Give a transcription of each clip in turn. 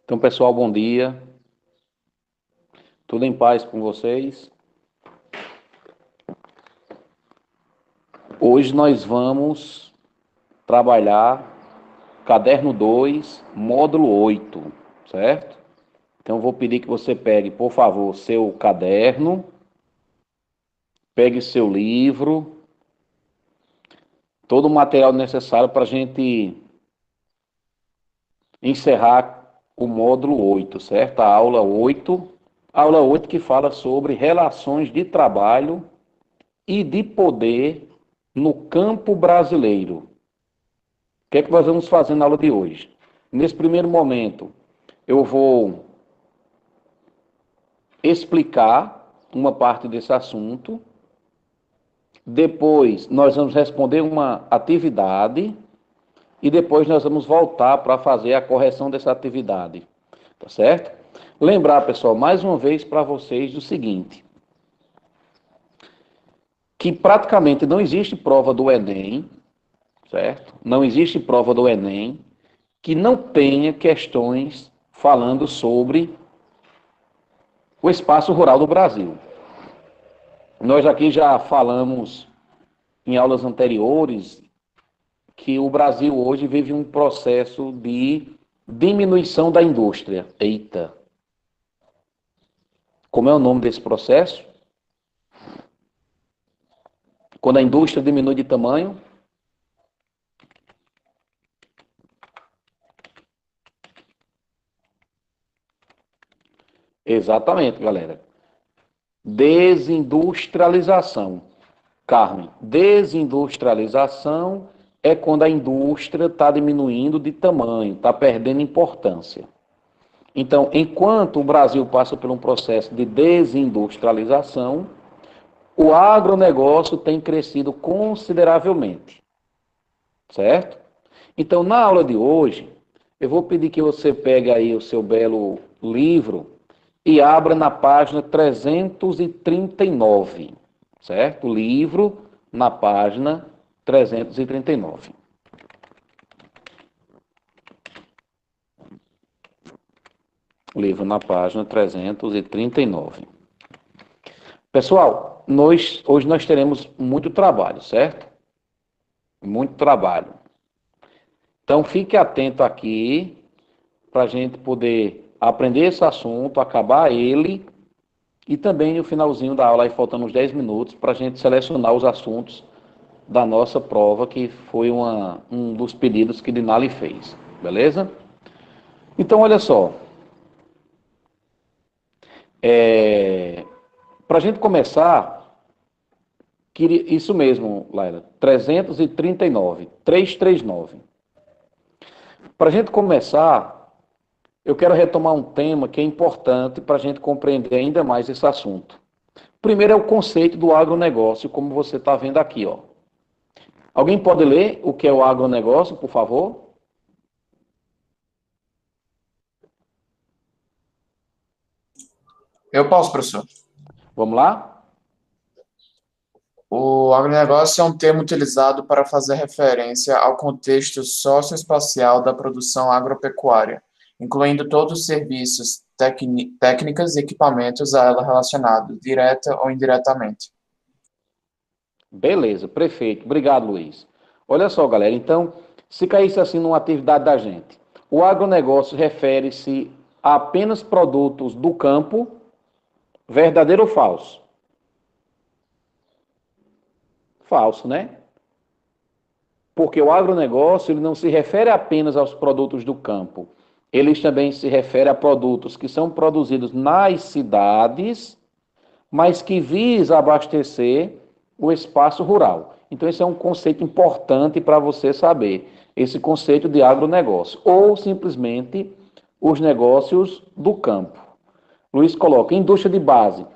Então, pessoal, bom dia. Tudo em paz com vocês? Hoje nós vamos trabalhar caderno 2, módulo 8, certo? Então, eu vou pedir que você pegue, por favor, seu caderno, pegue seu livro, todo o material necessário para a gente encerrar o módulo 8, certo? A aula 8 que fala sobre relações de trabalho e de poder no campo brasileiro. O que é que nós vamos fazer na aula de hoje? Nesse primeiro momento, eu vou explicar uma parte desse assunto. Depois, nós vamos responder uma atividade. E depois nós vamos voltar para fazer a correção dessa atividade. Tá certo? Lembrar, pessoal, mais uma vez para vocês do seguinte: que praticamente não existe prova do Enem, certo? Não existe prova do Enem que não tenha questões falando sobre o espaço rural do Brasil. Nós aqui já falamos em aulas anteriores que o Brasil hoje vive um processo de diminuição da indústria. Eita! Como é o nome desse processo? Quando a indústria diminui de tamanho? Exatamente, galera. Desindustrialização. Carmen, desindustrialização é quando a indústria está diminuindo de tamanho, está perdendo importância. Então, enquanto o Brasil passa por um processo de desindustrialização, o agronegócio tem crescido consideravelmente, certo? Então, na aula de hoje, eu vou pedir que você pegue aí o seu belo livro e abra na página 339, certo? O livro na página 339. O livro na página 339. Pessoal, hoje nós teremos muito trabalho, certo? Muito trabalho. Então, fique atento aqui para a gente poder aprender esse assunto, acabar ele e também no finalzinho da aula, aí faltando uns 10 minutos, para a gente selecionar os assuntos da nossa prova, que foi um dos pedidos que Dinali fez. Beleza? Então, olha só. Para a gente começar, isso mesmo, Laila, 339, 339. Para a gente começar, eu quero retomar um tema que é importante para a gente compreender ainda mais esse assunto. Primeiro é o conceito do agronegócio, como você está vendo aqui, ó. Alguém pode ler o que é o agronegócio, por favor? Eu posso, professor. Vamos lá? O agronegócio é um termo utilizado para fazer referência ao contexto socioespacial da produção agropecuária, incluindo todos os serviços, técnicas e equipamentos a ela relacionados, direta ou indiretamente. Beleza, perfeito. Obrigado, Luiz. Olha só, galera, então, se caísse assim numa atividade da gente, o agronegócio refere-se a apenas produtos do campo, verdadeiro ou falso? Falso, né? Porque o agronegócio ele não se refere apenas aos produtos do campo. Ele também se refere a produtos que são produzidos nas cidades, mas que visa abastecer o espaço rural. Então, esse é um conceito importante para você saber, esse conceito de agronegócio, ou simplesmente os negócios do campo. Luiz coloca, indústria de base.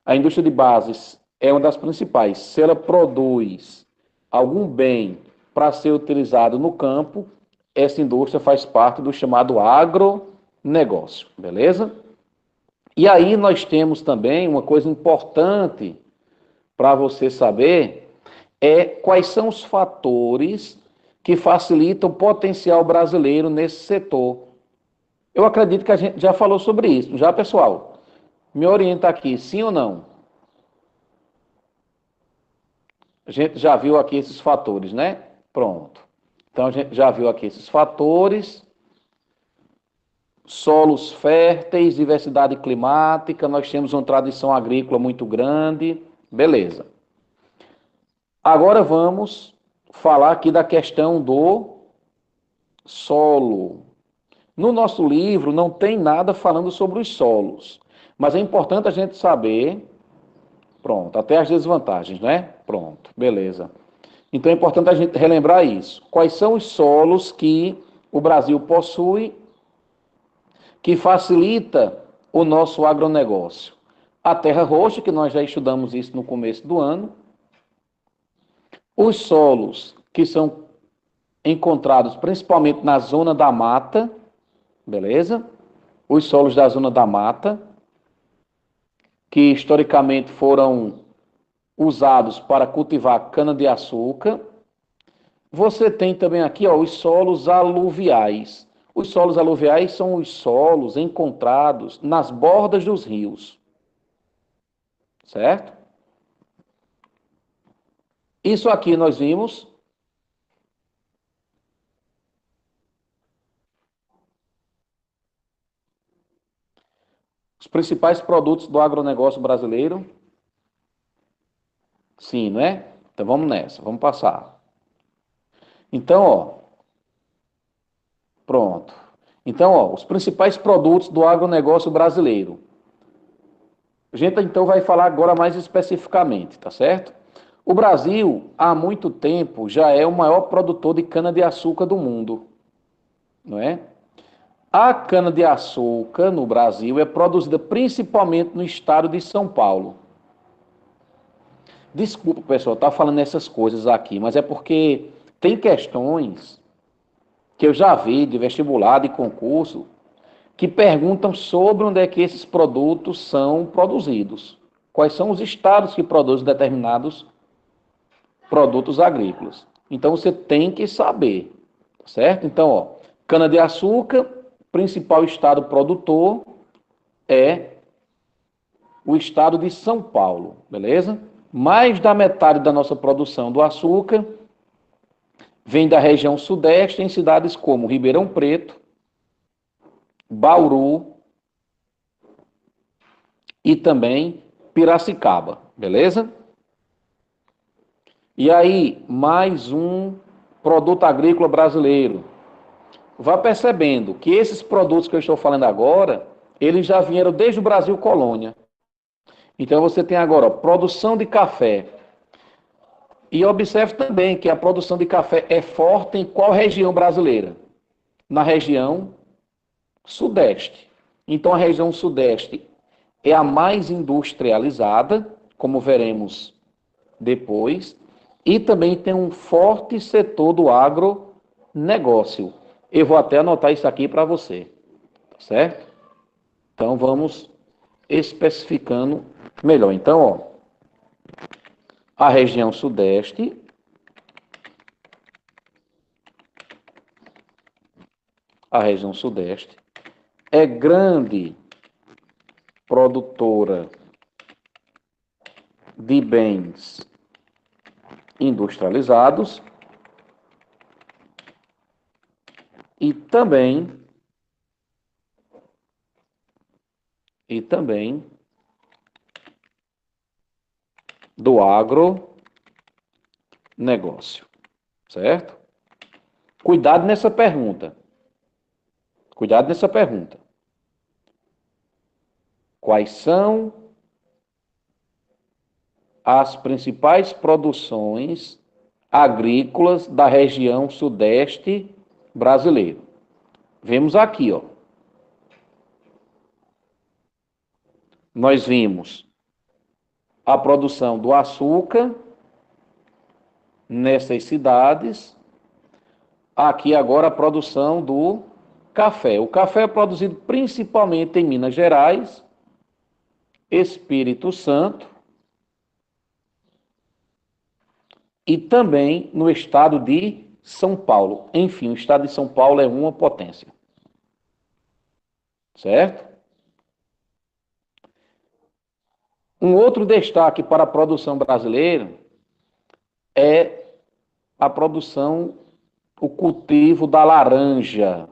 A indústria de bases é uma das principais. Se ela produz algum bem para ser utilizado no campo, essa indústria faz parte do chamado agronegócio, beleza? E aí nós temos também uma coisa importante para você saber, é quais são os fatores que facilitam o potencial brasileiro nesse setor. Eu acredito que a gente já falou sobre isso. Já, pessoal? Me orienta aqui, sim ou não? A gente já viu aqui esses fatores, né? Pronto. Então, a gente já viu aqui esses fatores. Solos férteis, diversidade climática, nós temos uma tradição agrícola muito grande. Beleza. Agora vamos falar aqui da questão do solo. No nosso livro não tem nada falando sobre os solos, mas é importante a gente saber, pronto, até as desvantagens, né? Pronto, beleza. Então é importante a gente relembrar isso. Quais são os solos que o Brasil possui que facilita o nosso agronegócio? A terra roxa, que nós já estudamos isso no começo do ano. Os solos que são encontrados principalmente na zona da mata, beleza? Os solos da zona da mata, que historicamente foram usados para cultivar cana-de-açúcar. Você tem também aqui, ó, os solos aluviais. Os solos aluviais são os solos encontrados nas bordas dos rios, certo? Isso aqui nós vimos os principais produtos do agronegócio brasileiro. Sim, não é? Então vamos nessa, vamos passar. Então, ó, pronto. Então, ó, os principais produtos do agronegócio brasileiro. A gente então vai falar agora mais especificamente, tá certo? O Brasil, há muito tempo, já é o maior produtor de cana-de-açúcar do mundo, não é? A cana-de-açúcar no Brasil é produzida principalmente no estado de São Paulo. Desculpa, pessoal, estar falando essas coisas aqui, mas é porque tem questões que eu já vi de vestibular, de concurso, que perguntam sobre onde é que esses produtos são produzidos. Quais são os estados que produzem determinados produtos agrícolas. Então você tem que saber, certo? Então, ó, cana-de-açúcar, principal estado produtor é o estado de São Paulo, beleza? Mais da metade da nossa produção do açúcar vem da região sudeste, em cidades como Ribeirão Preto, Bauru e também Piracicaba, beleza? E aí, mais um produto agrícola brasileiro. Vá percebendo que esses produtos que eu estou falando agora, eles já vieram desde o Brasil colônia. Então você tem agora, ó, produção de café. E observe também que a produção de café é forte em qual região brasileira? Na região sudeste. Então a região sudeste é a mais industrializada, como veremos depois, e também tem um forte setor do agronegócio. Eu vou até anotar isso aqui para você, tá certo? Então vamos especificando melhor. Então, ó, a região sudeste, a região sudeste é grande produtora de bens industrializados e também do agronegócio, certo? Cuidado nessa pergunta. Cuidado nessa pergunta. Quais são as principais produções agrícolas da região sudeste brasileira? Vemos aqui, ó. Nós vimos a produção do açúcar nessas cidades. Aqui agora a produção do café. O café é produzido principalmente em Minas Gerais, Espírito Santo e também no estado de São Paulo. Enfim, o estado de São Paulo é uma potência. certo? Um outro destaque para a produção brasileira é a produção, o cultivo da laranja.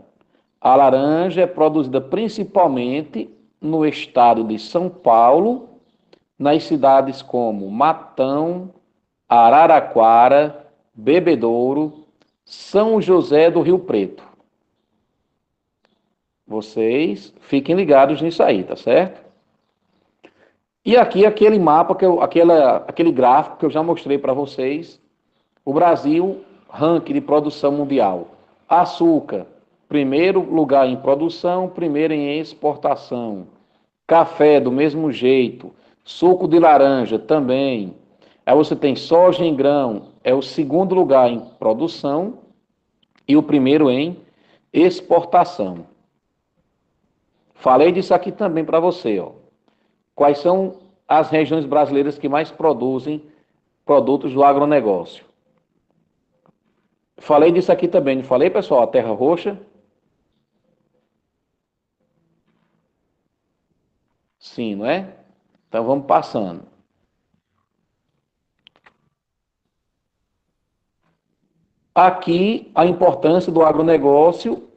A laranja é produzida principalmente no estado de São Paulo, nas cidades como Matão, Araraquara, Bebedouro, São José do Rio Preto. Vocês fiquem ligados nisso aí, tá certo? E aqui aquele mapa, aquele gráfico que eu já mostrei para vocês. O Brasil, ranking de produção mundial. Açúcar, primeiro lugar em produção, primeiro em exportação. Café, do mesmo jeito. Suco de laranja, também. Aí você tem soja em grão, é o segundo lugar em produção e o primeiro em exportação. Falei disso aqui também para você, ó. Quais são as regiões brasileiras que mais produzem produtos do agronegócio? Falei disso aqui também, não falei, pessoal? A terra roxa? Sim, não é? Então vamos passando. Aqui a importância do agronegócio,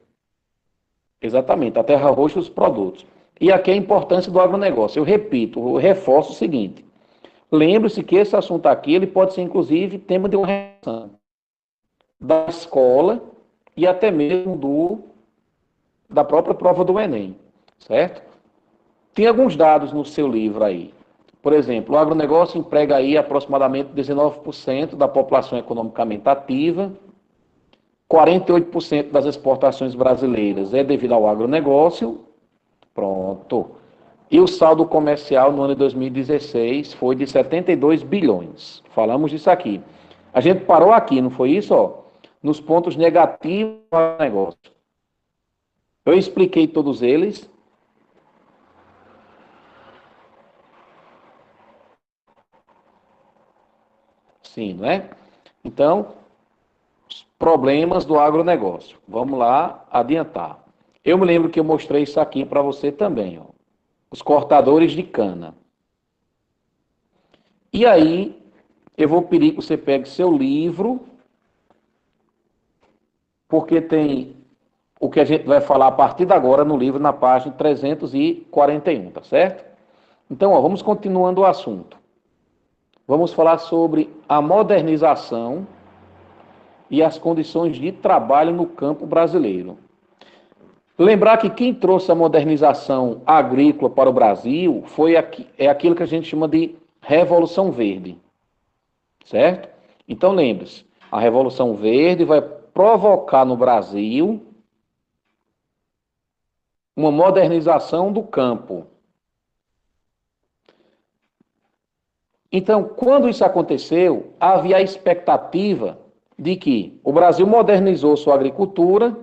exatamente, a terra roxa e os produtos. E aqui a importância do agronegócio. Eu repito, eu reforço o seguinte. Lembre-se que esse assunto aqui ele pode ser, inclusive, tema de uma redação da escola e até mesmo da própria prova do Enem, certo? Tem alguns dados no seu livro aí. Por exemplo, o agronegócio emprega aí aproximadamente 19% da população economicamente ativa, 48% das exportações brasileiras é devido ao agronegócio, pronto. E o saldo comercial no ano de 2016 foi de 72 bilhões. Falamos disso aqui. A gente parou aqui, não foi isso? Ó, nos pontos negativos do negócio. Eu expliquei todos eles. Sim, não é? Então, problemas do agronegócio. Vamos lá adiantar. Eu me lembro que eu mostrei isso aqui para você também, ó. Os cortadores de cana. E aí, eu vou pedir que você pegue seu livro, porque tem o que a gente vai falar a partir de agora no livro, na página 341, tá certo? Então, ó, vamos continuando o assunto. Vamos falar sobre a modernização e as condições de trabalho no campo brasileiro. Lembrar que quem trouxe a modernização agrícola para o Brasil é aquilo que a gente chama de Revolução Verde, certo? Então lembre-se, a Revolução Verde vai provocar no Brasil uma modernização do campo. Então, quando isso aconteceu, havia a expectativa de que o Brasil modernizou sua agricultura.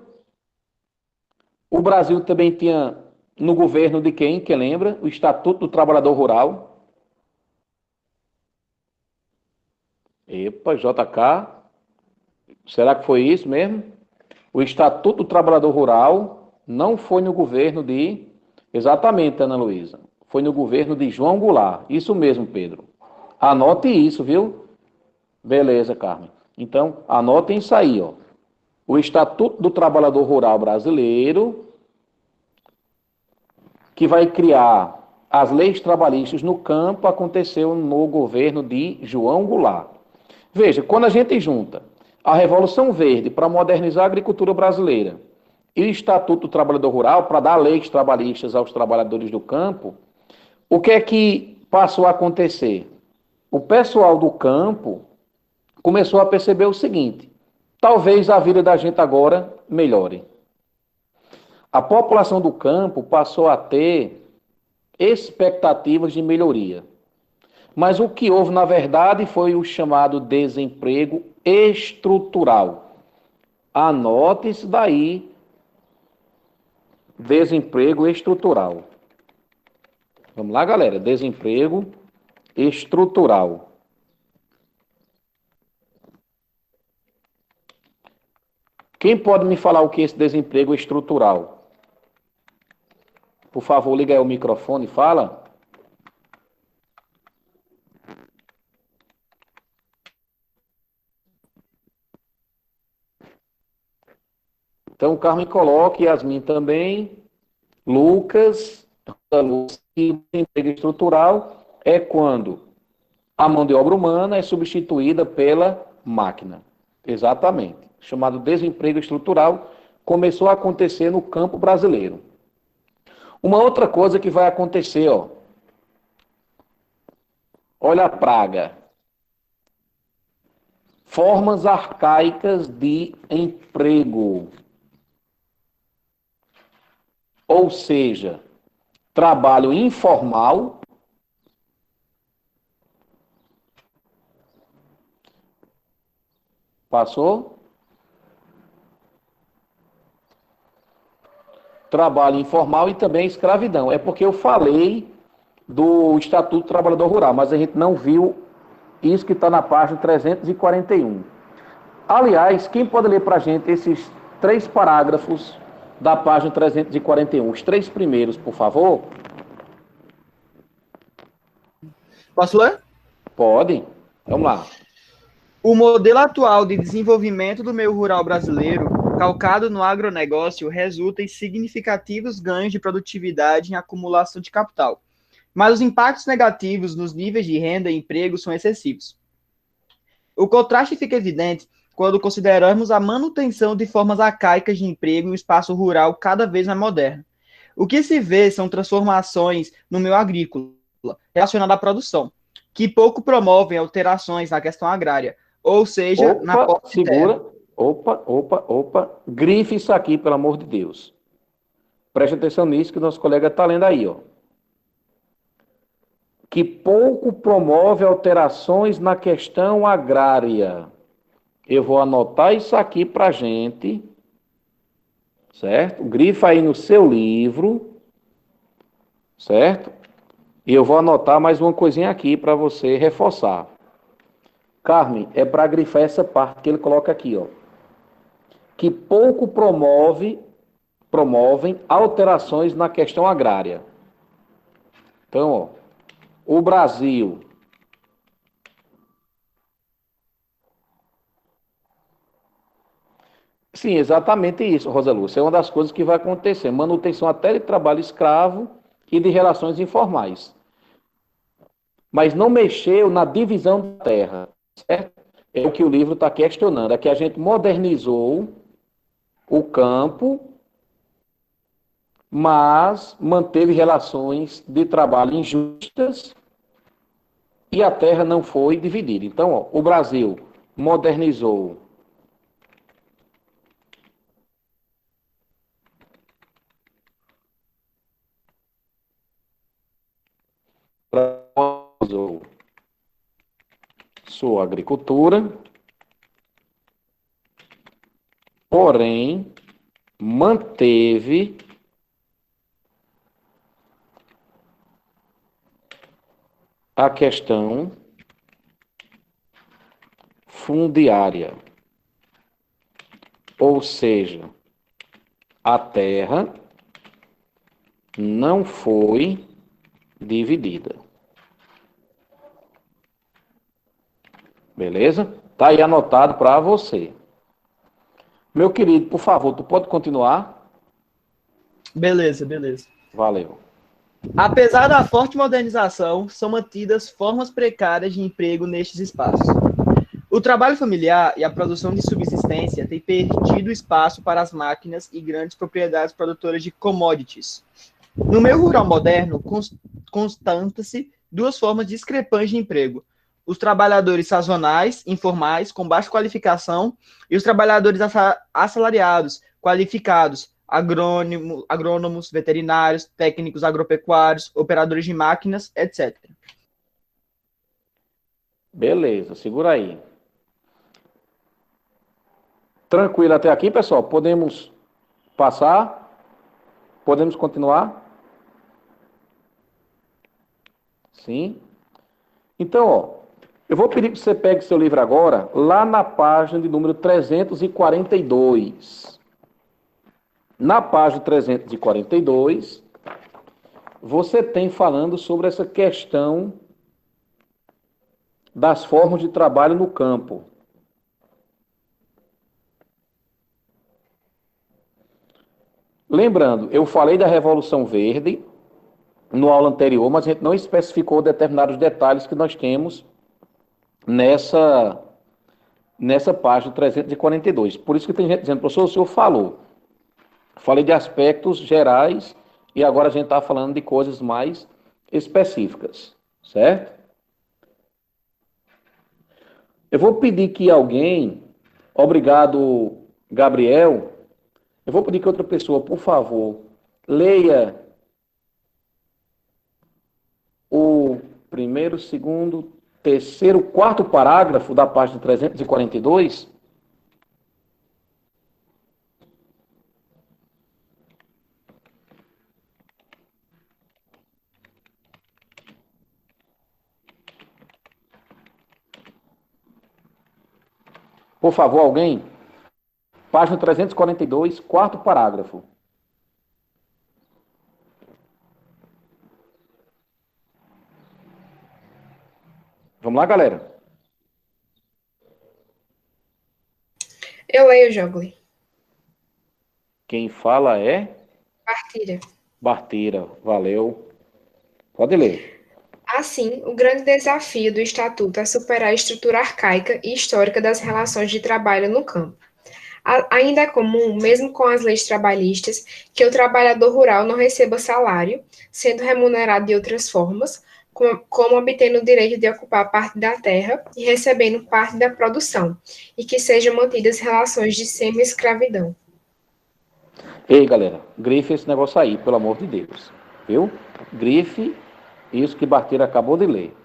O Brasil também tinha no governo de quem? Quem lembra? O Estatuto do Trabalhador Rural. Epa, JK. Será que foi isso mesmo? O Estatuto do Trabalhador Rural não foi no governo de... Exatamente, Ana Luísa. Foi no governo de João Goulart. Isso mesmo, Pedro. Anote isso, viu? Beleza, Carmen. Então, anotem isso aí, ó. O Estatuto do Trabalhador Rural Brasileiro, que vai criar as leis trabalhistas no campo, aconteceu no governo de João Goulart. Veja, quando a gente junta a Revolução Verde para modernizar a agricultura brasileira e o Estatuto do Trabalhador Rural para dar leis trabalhistas aos trabalhadores do campo, o que é que passou a acontecer? O pessoal do campo começou a perceber o seguinte: talvez a vida da gente agora melhore. A população do campo passou a ter expectativas de melhoria. Mas o que houve, na verdade, foi o chamado desemprego estrutural. Anote isso daí, desemprego estrutural. Vamos lá, galera, desemprego estrutural. Quem pode me falar o que é esse desemprego estrutural? Por favor, liga aí o microfone e fala. Então, Carmen coloque, Yasmin também, Lucas, e o desemprego estrutural é quando a mão de obra humana é substituída pela máquina. Exatamente. Chamado desemprego estrutural, começou a acontecer no campo brasileiro. Uma outra coisa que vai acontecer, ó. Olha a praga. Formas arcaicas de emprego. Ou seja, trabalho informal. Passou? Trabalho informal e também escravidão. É porque eu falei do Estatuto do Trabalhador Rural, mas a gente não viu isso que está na página 341. Aliás, quem pode ler para a gente esses 3 parágrafos da página 341? Os 3 primeiros, por favor? Posso ler? Pode. Vamos lá. O modelo atual de desenvolvimento do meio rural brasileiro, calcado no agronegócio, resulta em significativos ganhos de produtividade em acumulação de capital. Mas os impactos negativos nos níveis de renda e emprego são excessivos. O contraste fica evidente quando consideramos a manutenção de formas arcaicas de emprego em um espaço rural cada vez mais moderno. O que se vê são transformações no meio agrícola, relacionadas à produção, que pouco promovem alterações na questão agrária, ou seja, na posse de terra. Segura. Opa. Grife isso aqui, pelo amor de Deus. Preste atenção nisso que o nosso colega está lendo aí, ó. Que pouco promove alterações na questão agrária. Eu vou anotar isso aqui para a gente, certo? Grifa aí no seu livro, certo? E eu vou anotar mais uma coisinha aqui para você reforçar. Carmen, é para grifar essa parte que ele coloca aqui, ó. Que pouco promovem alterações na questão agrária. Então, ó, o Brasil sim, exatamente isso, Rosa Lúcia. É uma das coisas que vai acontecer. Manutenção até de trabalho escravo e de relações informais. Mas não mexeu na divisão da terra, certo? É o que o livro está questionando. É que a gente modernizou o campo, mas manteve relações de trabalho injustas e a terra não foi dividida. Então, ó, o Brasil modernizou sua agricultura, porém manteve a questão fundiária, ou seja, a terra não foi dividida. Beleza? Tá aí anotado para você. Meu querido, por favor, tu pode continuar? Beleza. Valeu. Apesar da forte modernização, são mantidas formas precárias de emprego nestes espaços. O trabalho familiar e a produção de subsistência têm perdido espaço para as máquinas e grandes propriedades produtoras de commodities. No meio rural moderno, constatam-se 2 formas discrepantes de emprego: os trabalhadores sazonais, informais, com baixa qualificação, e os trabalhadores assalariados, qualificados, agrônomos, veterinários, técnicos agropecuários, operadores de máquinas, etc. Beleza, segura aí. Tranquilo até aqui, pessoal? Podemos passar? Podemos continuar? Sim. Então, ó, eu vou pedir que você pegue seu livro agora, lá na página de número 342. Na página 342, você tem falando sobre essa questão das formas de trabalho no campo. Lembrando, eu falei da Revolução Verde no aula anterior, mas a gente não especificou determinados detalhes que nós temos nessa página 342. Por isso que tem gente dizendo, professor, o senhor falou. Falei de aspectos gerais e agora a gente está falando de coisas mais específicas, certo? Eu vou pedir que alguém, obrigado, Gabriel, eu vou pedir que outra pessoa, por favor, leia o primeiro, segundo, terceiro, quarto parágrafo da página 342. Por favor, alguém? Página 342, quarto parágrafo. Vamos lá, galera? Eu leio, Jogli. Quem fala é Partilha. Barteira. Valeu. Pode ler. Assim, o grande desafio do Estatuto é superar a estrutura arcaica e histórica das relações de trabalho no campo. Ainda é comum, mesmo com as leis trabalhistas, que o trabalhador rural não receba salário, sendo remunerado de outras formas, como obtendo o direito de ocupar parte da terra e recebendo parte da produção, e que sejam mantidas relações de semi-escravidão. Ei, galera, grife esse negócio aí, pelo amor de Deus. Viu? Grife isso que Barteira acabou de ler.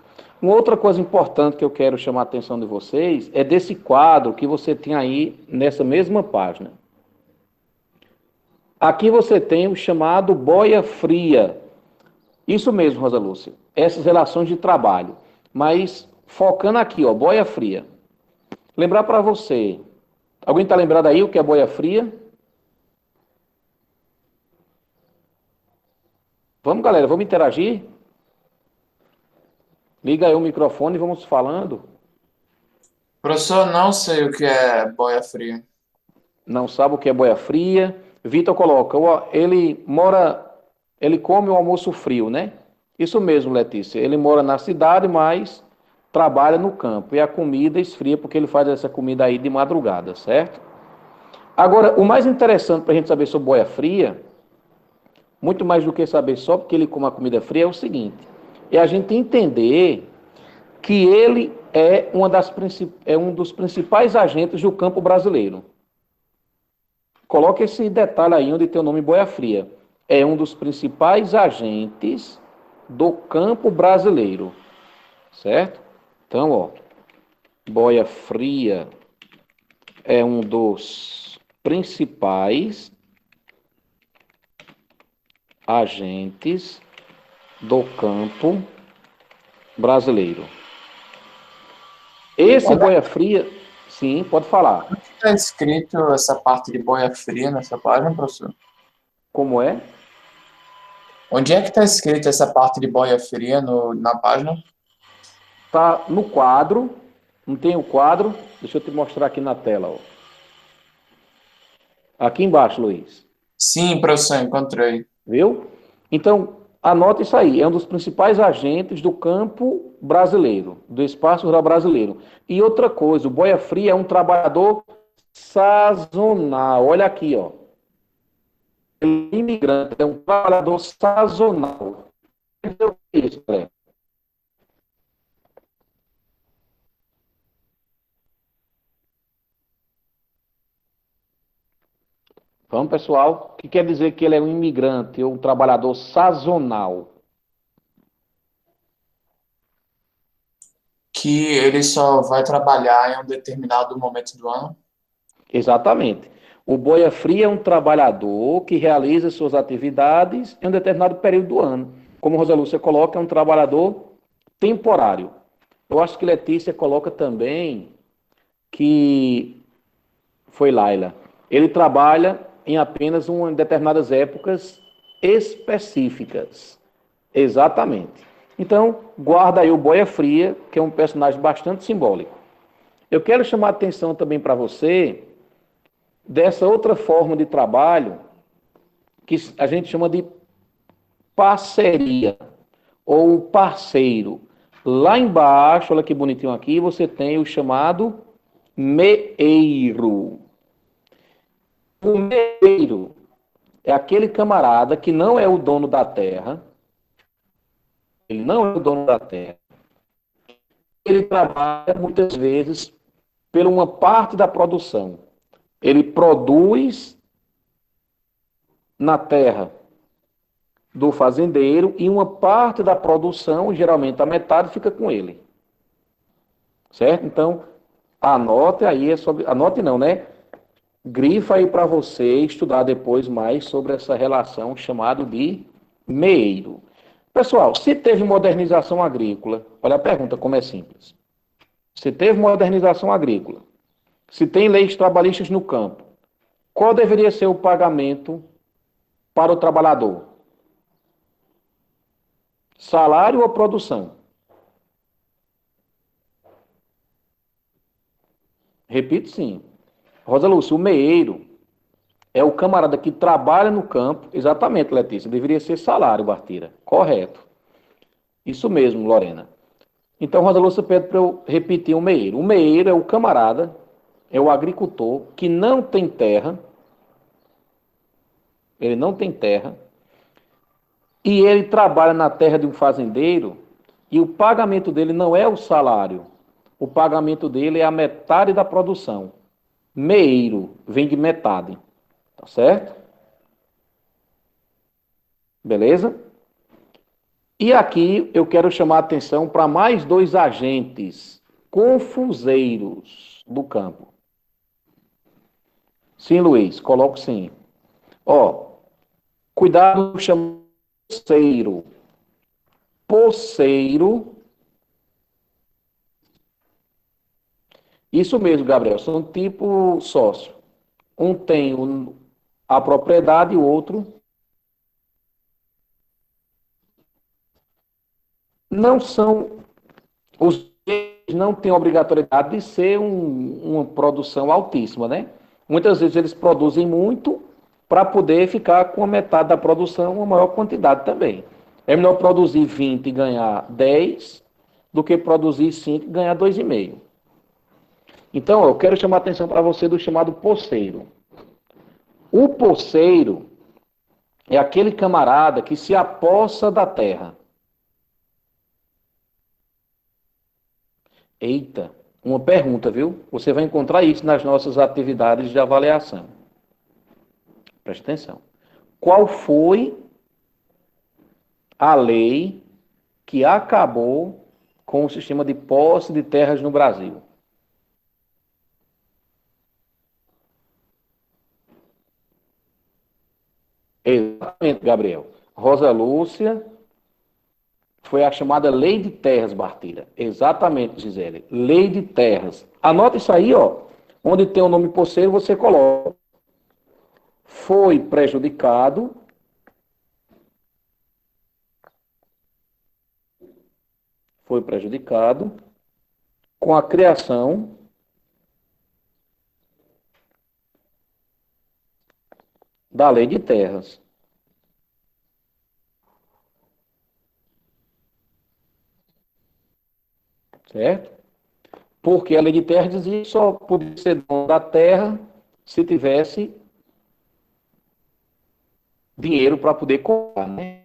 Uma outra coisa importante que eu quero chamar a atenção de vocês é desse quadro que você tem aí nessa mesma página. Aqui você tem o chamado boia fria. Isso mesmo, Rosa Lúcia. Essas relações de trabalho. Mas focando aqui, ó, boia fria. Lembrar para você. Alguém está lembrado aí o que é boia fria? Vamos, galera, vamos interagir? Liga aí o microfone e vamos falando. Professor, não sei o que é boia fria. Não sabe o que é boia fria? Vitor coloca, ele come o almoço frio, né? Isso mesmo, Letícia. Ele mora na cidade, mas trabalha no campo. E a comida esfria porque ele faz essa comida aí de madrugada, certo? Agora, o mais interessante para a gente saber sobre boia fria, muito mais do que saber só porque ele come a comida fria, é o seguinte: é a gente entender que ele é um dos principais agentes do campo brasileiro. Coloque esse detalhe aí onde tem o nome boia fria. É um dos principais agentes do campo brasileiro, certo? Então, ó, boia fria é um dos principais agentes do campo brasileiro. Esse boia fria, sim, pode falar. Está escrito essa parte de boia fria nessa página, professor? Como é? Onde é que está escrito essa parte de boia fria na página? Tá no quadro, não tem o quadro? Deixa eu te mostrar aqui na tela, ó. Aqui embaixo, Luiz. Sim, professor, encontrei. Viu? Então, anota isso aí. É um dos principais agentes do campo brasileiro, do espaço rural brasileiro. E outra coisa, o boia fria é um trabalhador sazonal. Olha aqui, ó. Imigrante é um trabalhador sazonal. O que é isso, galera? Vamos, pessoal. O que quer dizer que ele é um imigrante ou um trabalhador sazonal? Que ele só vai trabalhar em um determinado momento do ano? Exatamente. O boia fria é um trabalhador que realiza suas atividades em um determinado período do ano. Como Rosa Lúcia coloca, é um trabalhador temporário. Eu acho que Letícia coloca também que foi Laila. Ele trabalha em apenas determinadas épocas específicas. Exatamente. Então, guarda aí o Boia Fria, que é um personagem bastante simbólico. Eu quero chamar a atenção também para você dessa outra forma de trabalho que a gente chama de parceria ou parceiro. Lá embaixo, olha que bonitinho aqui, você tem o chamado meeiro. O meeiro é aquele camarada que não é o dono da terra, ele não é o dono da terra. Ele trabalha muitas vezes por uma parte da produção. Ele produz na terra do fazendeiro e uma parte da produção, geralmente a metade, fica com ele. Certo? Então, anote aí, anote não, né? Grifa aí para você estudar depois mais sobre essa relação chamada de meeiro. Pessoal, se teve modernização agrícola, olha a pergunta como é simples. Se teve modernização agrícola, se tem leis trabalhistas no campo, qual deveria ser o pagamento para o trabalhador? Salário ou produção? Repito, sim. Rosa Lúcia, o meeiro é o camarada que trabalha no campo. Exatamente, Letícia. Deveria ser salário, Bartira. Correto. Isso mesmo, Lorena. Então, Rosa Lúcia pede para eu repetir o meeiro. O meeiro é o camarada, é o agricultor que não tem terra. Ele não tem terra. E ele trabalha na terra de um fazendeiro. E o pagamento dele não é o salário. O pagamento dele é a metade da produção. Meeiro vem de metade. Tá certo? Beleza? E aqui eu quero chamar a atenção para mais dois agentes confuseiros do campo. Sim, Luiz, coloco sim. Ó, cuidado com o poceiro. Poceiro. Isso mesmo, Gabriel, são tipo sócio. Um tem a propriedade e o outro não são. Os não têm obrigatoriedade de ser uma produção altíssima, né? Muitas vezes eles produzem muito para poder ficar com a metade da produção, uma maior quantidade também. É melhor produzir 20 e ganhar 10 do que produzir 5 e ganhar 2,5. Então, eu quero chamar a atenção para você do chamado poceiro. O poceiro é aquele camarada que se apossa da terra. Eita, uma pergunta, viu? Você vai encontrar isso nas nossas atividades de avaliação. Preste atenção. Qual foi a lei que acabou com o sistema de posse de terras no Brasil? Exatamente, Gabriel. Rosa Lúcia, foi a chamada Lei de Terras, Bartira. Exatamente, Gisele. Lei de Terras. Anota isso aí, ó. Onde tem o nome poceiro, você coloca. Foi prejudicado com a criação da Lei de Terras. Certo? Porque a Lei de Terras dizia que só podia ser dono da terra se tivesse dinheiro para poder comprar, né?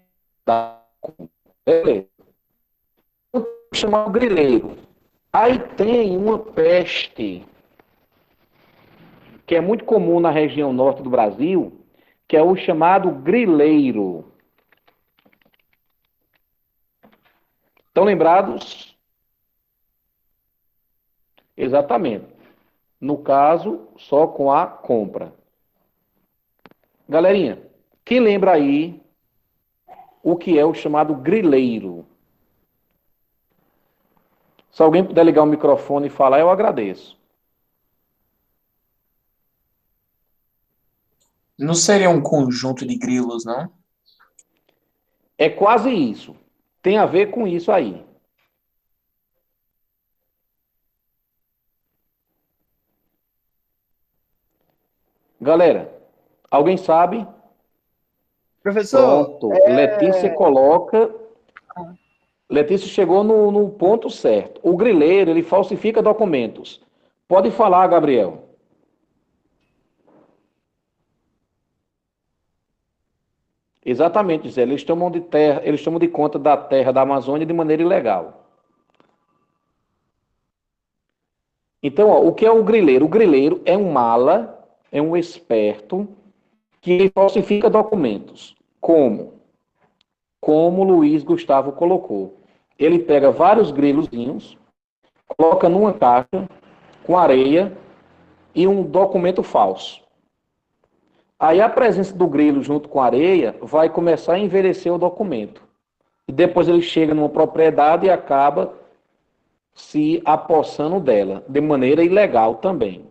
Beleza. Chamar o grileiro. Aí tem uma peste que é muito comum na região norte do Brasil, que é o chamado grileiro. Estão lembrados? Exatamente. No caso, só com a compra. Galerinha, quem lembra aí o que é o chamado grileiro? Se alguém puder ligar o microfone e falar, eu agradeço. Não seria um conjunto de grilos, não? É quase isso. tem a ver com isso aí. Galera, alguém sabe? Professor, Pronto. Letícia chegou no ponto certo. O grileiro, ele falsifica documentos. Pode falar, Gabriel. Exatamente, Zé. Eles tomam de conta da terra da Amazônia de maneira ilegal. Então, ó, o que é o grileiro? O grileiro é um mala, é um esperto que falsifica documentos. Como? Como o Luiz Gustavo colocou. Ele pega vários grilozinhos, coloca numa caixa com areia e um documento falso. Aí a presença do grilo junto com a areia vai começar a envelhecer o documento. E depois ele chega numa propriedade e acaba se apossando dela, de maneira ilegal também,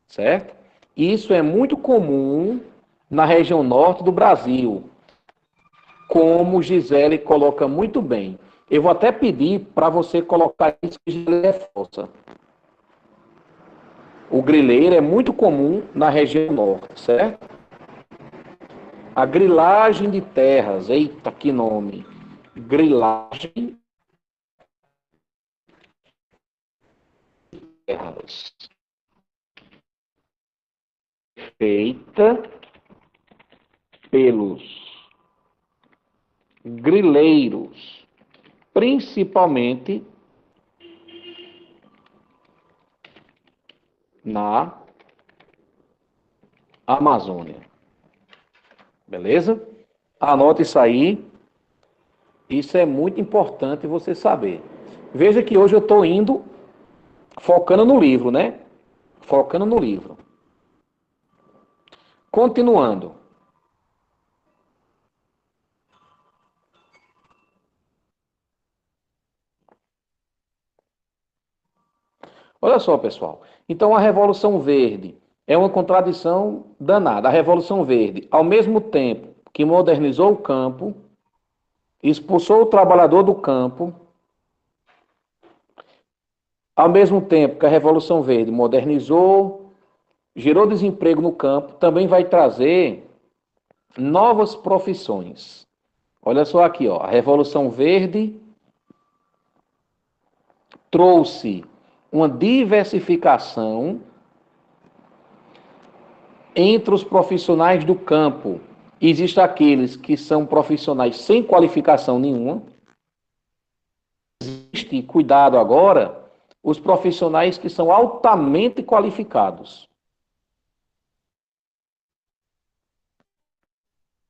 certo? Isso é muito comum na região norte do Brasil, como Gisele coloca muito bem. Eu vou até pedir para você colocar isso que Gisele reforça. O grileiro é muito comum na região norte, certo? A grilagem de terras, eita, que nome! Grilagem de terras. Feita pelos grileiros, principalmente na Amazônia. Beleza? Anote isso aí. Isso é muito importante você saber. Veja que hoje eu estou indo focando no livro, né? Focando no livro. Continuando. Olha só, pessoal. Então, a Revolução Verde é uma contradição danada. A Revolução Verde, ao mesmo tempo que modernizou o campo, expulsou o trabalhador do campo, ao mesmo tempo que a Revolução Verde modernizou, gerou desemprego no campo, também vai trazer novas profissões. Olha só aqui, ó, a Revolução Verde trouxe uma diversificação entre os profissionais do campo. Existem aqueles que são profissionais sem qualificação nenhuma. Existe, cuidado agora, os profissionais que são altamente qualificados.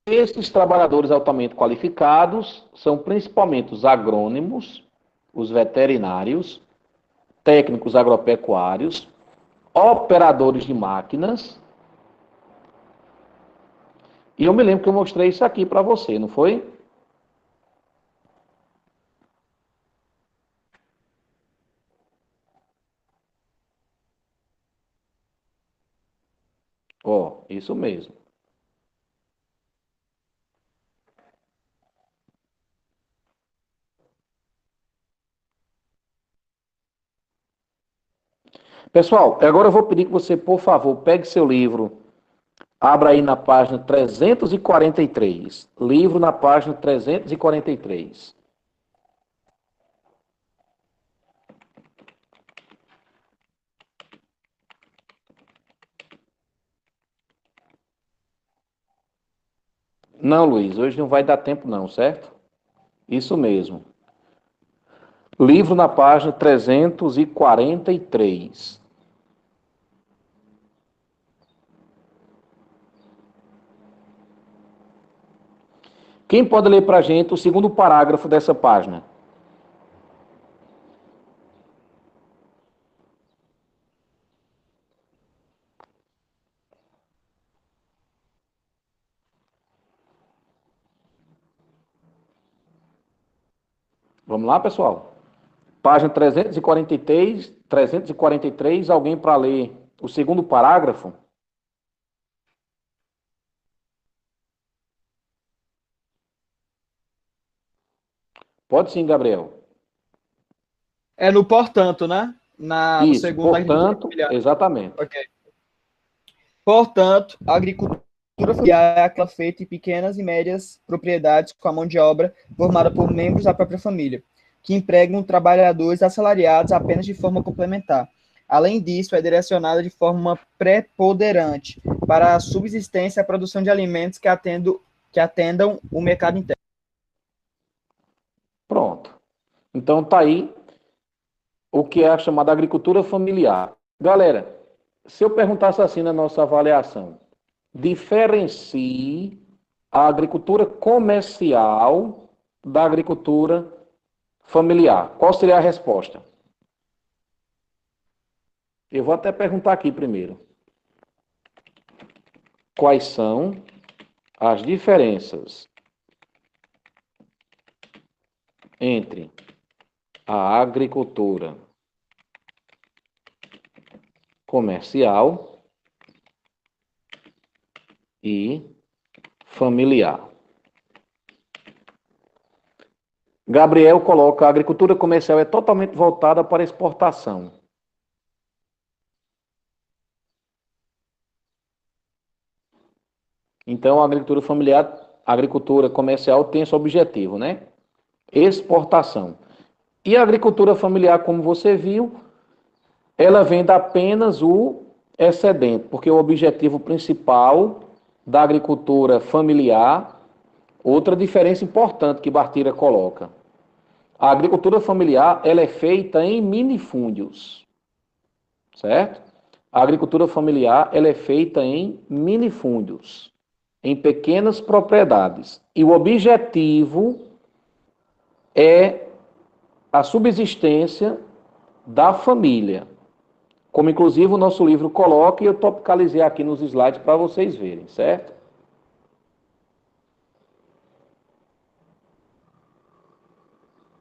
Esses trabalhadores altamente qualificados são principalmente os agrônomos, os veterinários, técnicos agropecuários, operadores de máquinas. E eu me lembro que eu mostrei isso aqui para você, não foi? Ó, isso mesmo. Pessoal, agora eu vou pedir que você, por favor, pegue seu livro, abra aí na página 343. Livro na página 343. Não, Luiz, hoje não vai dar tempo não, certo? Isso mesmo. Livro na página 343. Quem pode ler para a gente o segundo parágrafo dessa página? Vamos lá, pessoal? Página 343, alguém para ler o segundo parágrafo? Pode sim, Gabriel. É no portanto, né? No Isso, segundo, agricultura portanto, familiar. exatamente. Ok. Portanto, a agricultura familiar é aquela feita em pequenas e médias propriedades com a mão de obra formada por membros da própria família, que empregam trabalhadores assalariados apenas de forma complementar. Além disso, é direcionada de forma preponderante para a subsistência e a produção de alimentos que atendam o mercado interno. Pronto. Então tá aí o que é a chamada agricultura familiar. Galera, se eu perguntasse assim na nossa avaliação, diferencie a agricultura comercial da agricultura familiar. Qual seria a resposta? Eu vou até perguntar aqui primeiro. Quais são as diferenças entre a agricultura comercial e familiar? Gabriel coloca: a agricultura comercial é totalmente voltada para exportação. Então, a agricultura familiar, a agricultura comercial tem esse objetivo, né? Exportação. E a agricultura familiar, como você viu, ela vende apenas o excedente, porque o objetivo principal da agricultura familiar, outra diferença importante que Bartira coloca, a agricultura familiar, ela é feita em minifúndios, certo? A agricultura familiar, ela é feita em minifúndios, em pequenas propriedades. E o objetivo é a subsistência da família, como inclusive o nosso livro coloca, e eu topicalizei aqui nos slides para vocês verem, certo?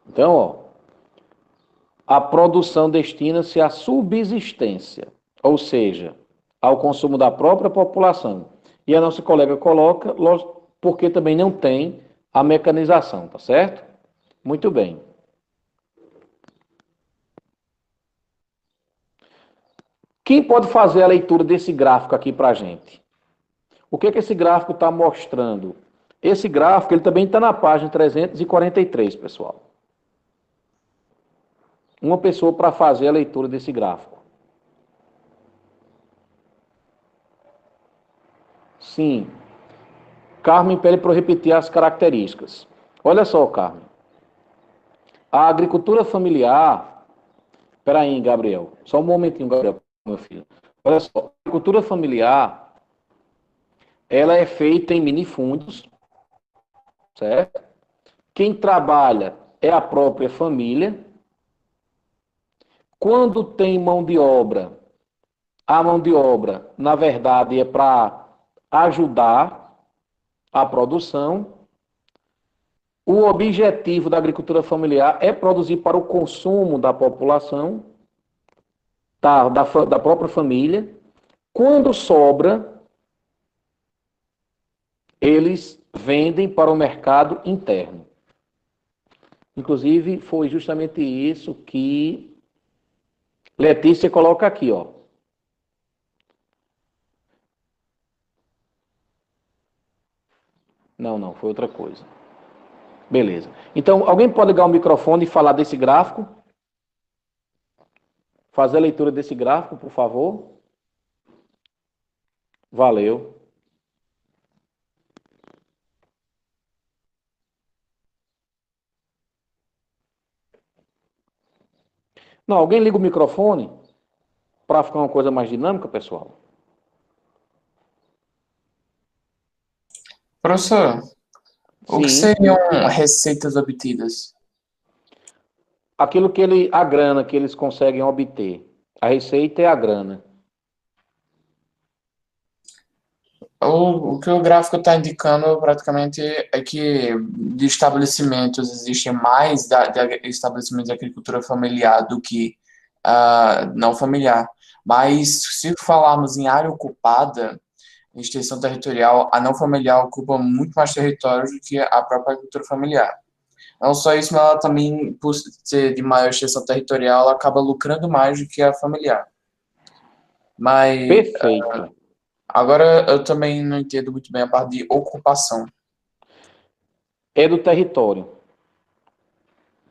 Então, ó, a produção destina-se à subsistência, ou seja, ao consumo da própria população. E a nossa colega coloca, porque também não tem a mecanização, tá certo? Muito bem. Quem pode fazer a leitura desse gráfico aqui para a gente? O que esse gráfico está mostrando? Esse gráfico ele também está na página 343, pessoal. Uma pessoa para fazer a leitura desse gráfico. Sim. Carmen pede para eu repetir as características. Olha só, Carmen. A agricultura familiar... Espera aí, Gabriel. Só um momentinho, Gabriel, meu filho. Olha só. A agricultura familiar, ela é feita em minifúndios, certo? Quem trabalha é a própria família. Quando tem mão de obra, a mão de obra, na verdade, é para ajudar a produção. O objetivo da agricultura familiar é produzir para o consumo da população, da própria família. Quando sobra, eles vendem para o mercado interno. Inclusive, foi justamente isso que Letícia coloca aqui, ó. Não, foi outra coisa. Beleza. Então, alguém pode ligar o microfone e falar desse gráfico? Fazer a leitura desse gráfico, por favor. Valeu. Não, alguém liga o microfone para ficar uma coisa mais dinâmica, pessoal? Professor, o que Sim. seriam receitas obtidas? Aquilo que a grana que eles conseguem obter. A receita é a grana. O que o gráfico está indicando praticamente é que de estabelecimentos existem mais de estabelecimentos de agricultura familiar do que não familiar. Mas se falarmos em área ocupada, em extensão territorial, a não familiar ocupa muito mais território do que a própria agricultura familiar. Não só isso, mas ela também, por ser de maior extensão territorial, ela acaba lucrando mais do que a familiar. Mas Perfeito. agora eu também não entendo muito bem a parte de ocupação. É do território.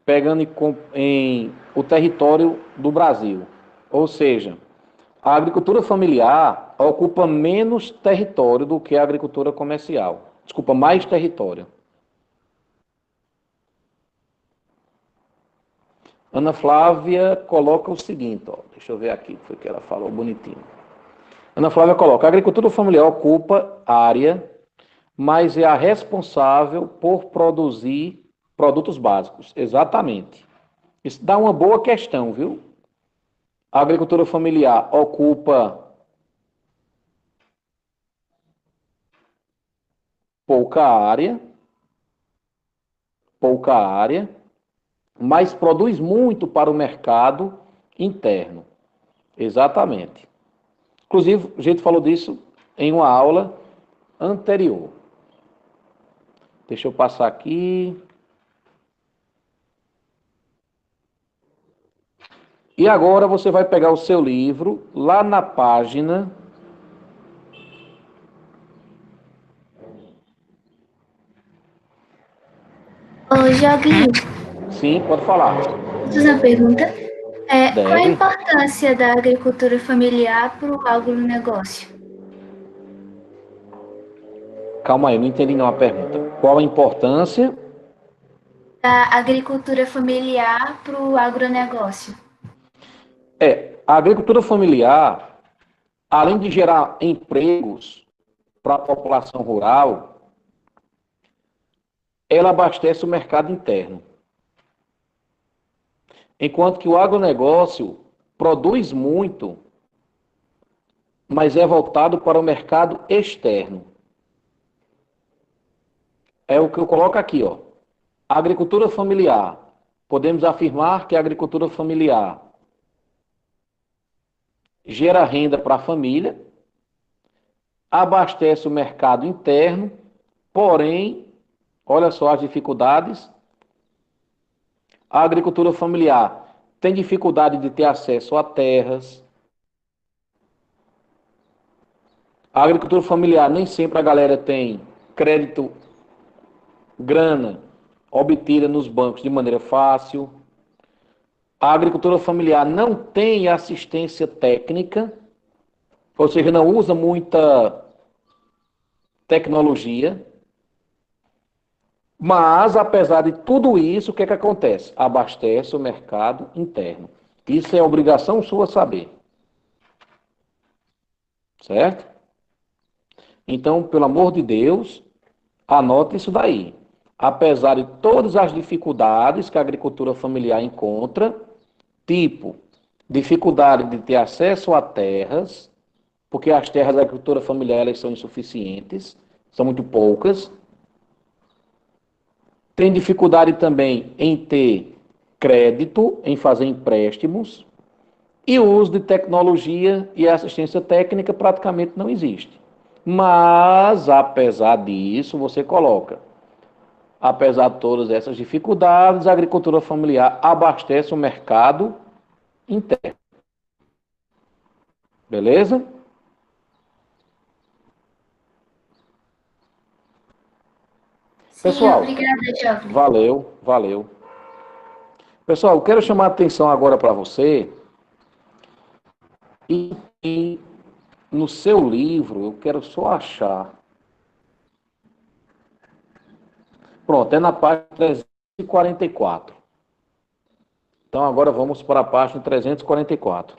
Pegando em o território do Brasil. Ou seja, a agricultura familiar ocupa menos território do que a agricultura comercial. Desculpa, mais território. Ana Flávia coloca o seguinte, ó, deixa eu ver aqui, foi que ela falou bonitinho. Ana Flávia coloca, a agricultura familiar ocupa área, mas é a responsável por produzir produtos básicos. Exatamente. Isso dá uma boa questão, viu? A agricultura familiar ocupa pouca área, mas produz muito para o mercado interno. Exatamente. Inclusive, a gente falou disso em uma aula anterior. Deixa eu passar aqui. E agora você vai pegar o seu livro, lá na página. Ô, Joguinho, Sim, pode falar. vou fazer uma pergunta. Qual a Deve. importância da agricultura familiar para o agronegócio? Calma aí, não entendi não a pergunta. Qual a importância? Da agricultura familiar para o agronegócio? A agricultura familiar, além de gerar empregos para a população rural, ela abastece o mercado interno. Enquanto que o agronegócio produz muito, mas é voltado para o mercado externo. É o que eu coloco aqui, ó. A agricultura familiar. Podemos afirmar que a agricultura familiar gera renda para a família, abastece o mercado interno, porém, olha só as dificuldades. A agricultura familiar tem dificuldade de ter acesso a terras. A agricultura familiar, nem sempre a galera tem crédito, grana obtida nos bancos de maneira fácil. A agricultura familiar não tem assistência técnica, ou seja, não usa muita tecnologia. Mas, apesar de tudo isso, o que é que acontece? Abastece o mercado interno. Isso é obrigação sua saber. Certo? Então, pelo amor de Deus, anote isso daí. Apesar de todas as dificuldades que a agricultura familiar encontra, tipo, dificuldade de ter acesso a terras, porque as terras da agricultura familiar elas são insuficientes, são muito poucas. Tem dificuldade também em ter crédito, em fazer empréstimos, e o uso de tecnologia e assistência técnica praticamente não existe. Mas, apesar disso, você coloca, apesar de todas essas dificuldades, a agricultura familiar abastece o mercado interno. Beleza? Sim, Pessoal, obrigada, Jovem. valeu. Pessoal, eu quero chamar a atenção agora para você e no seu livro, eu quero só achar. Pronto, é na página 344. Então agora vamos para a página 344.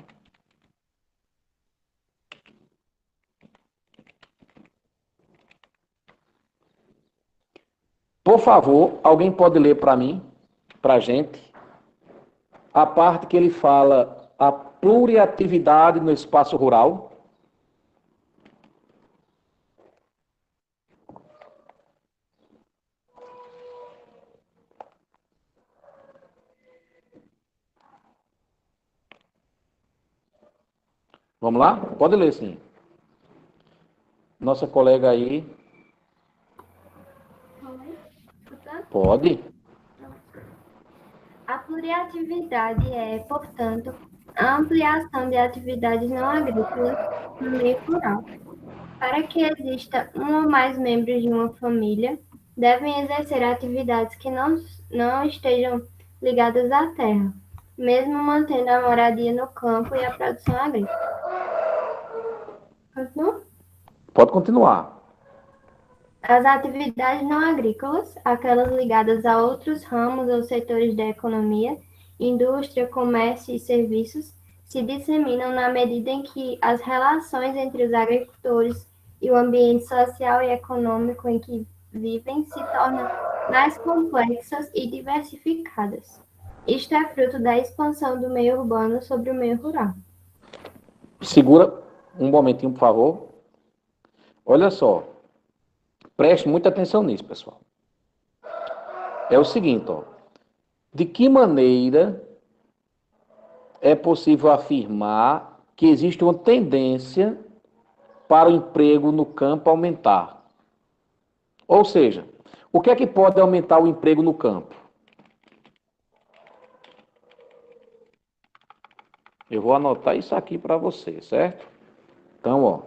Por favor, alguém pode ler para mim, para a gente, a parte que ele fala a pluriatividade no espaço rural? Vamos lá? Pode ler, sim. Nossa colega aí. Pode? pluriatividade é, portanto, a ampliação de atividades não agrícolas no meio rural. Para que exista um ou mais membros de uma família, devem exercer atividades que não estejam ligadas à terra, mesmo mantendo a moradia no campo e a produção agrícola. Continua? Pode continuar. As atividades não agrícolas, aquelas ligadas a outros ramos ou setores da economia, indústria, comércio e serviços, se disseminam na medida em que as relações entre os agricultores e o ambiente social e econômico em que vivem se tornam mais complexas e diversificadas. Isto é fruto da expansão do meio urbano sobre o meio rural. Segura um momentinho, por favor. Olha só. Preste muita atenção nisso, pessoal. É o seguinte, ó. De que maneira é possível afirmar que existe uma tendência para o emprego no campo aumentar? Ou seja, o que é que pode aumentar o emprego no campo? Eu vou anotar isso aqui para você, certo? Então, ó.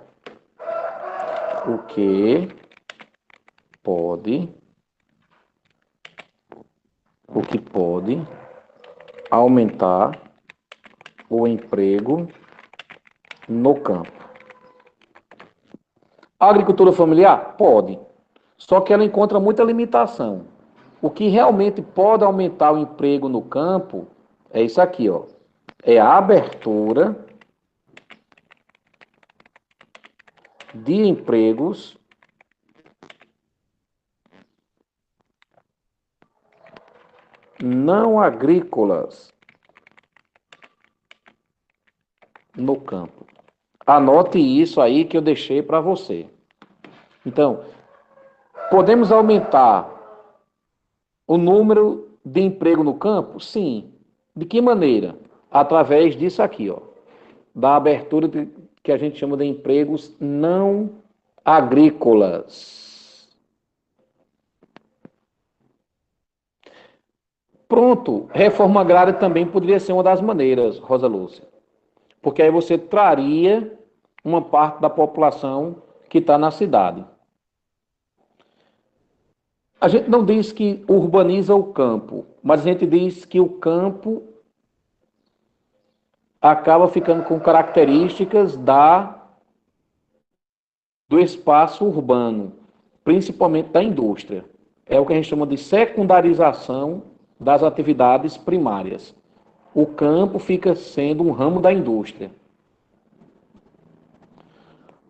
O que pode aumentar o emprego no campo? A agricultura familiar? Pode. Só que ela encontra muita limitação. O que realmente pode aumentar o emprego no campo é isso aqui, ó. É a abertura de empregos não agrícolas no campo. Anote isso aí que eu deixei para você. Então, podemos aumentar o número de emprego no campo? Sim. De que maneira? Através disso aqui, ó, da abertura que a gente chama de empregos não agrícolas. Pronto, reforma agrária também poderia ser uma das maneiras, Rosa Lúcia. Porque aí você traria uma parte da população que está na cidade. A gente não diz que urbaniza o campo, mas a gente diz que o campo acaba ficando com características do espaço urbano, principalmente da indústria. É o que a gente chama de secundarização das atividades primárias. O campo fica sendo um ramo da indústria.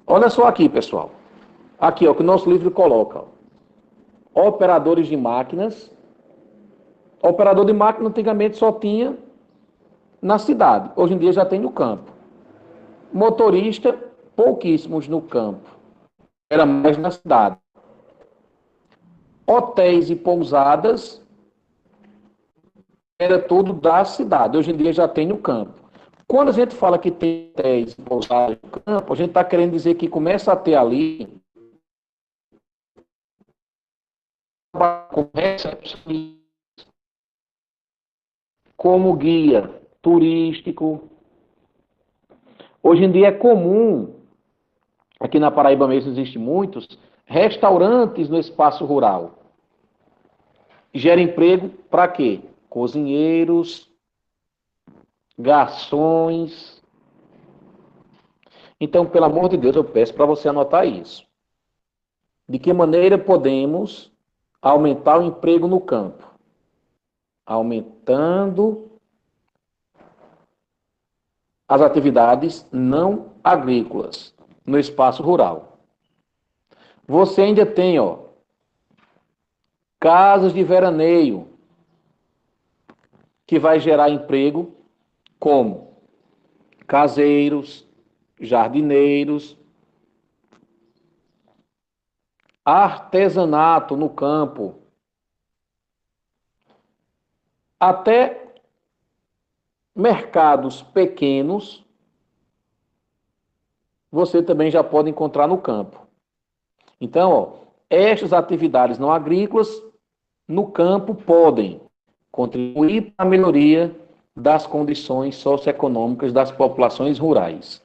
Olha só aqui, pessoal. Aqui, ó, que o nosso livro coloca. Ó, operadores de máquinas. Operador de máquina antigamente só tinha na cidade. Hoje em dia já tem no campo. Motorista, pouquíssimos no campo. Era mais na cidade. Hotéis e pousadas, era tudo da cidade. Hoje em dia já tem no campo. Quando a gente fala que tem hotéis e pousadas no campo, a gente está querendo dizer que começa a ter ali como recepcionista, como guia turístico. Hoje em dia é comum, aqui na Paraíba mesmo existe muitos, restaurantes no espaço rural. Gera emprego para quê? Cozinheiros, garçons. Então, pelo amor de Deus, eu peço para você anotar isso. De que maneira podemos aumentar o emprego no campo? Aumentando as atividades não agrícolas no espaço rural. Você ainda tem, ó, casas de veraneio que vai gerar emprego como caseiros, jardineiros, artesanato no campo, até mercados pequenos, você também já pode encontrar no campo. Então, ó, estas atividades não agrícolas no campo podem contribuir para a melhoria das condições socioeconômicas das populações rurais.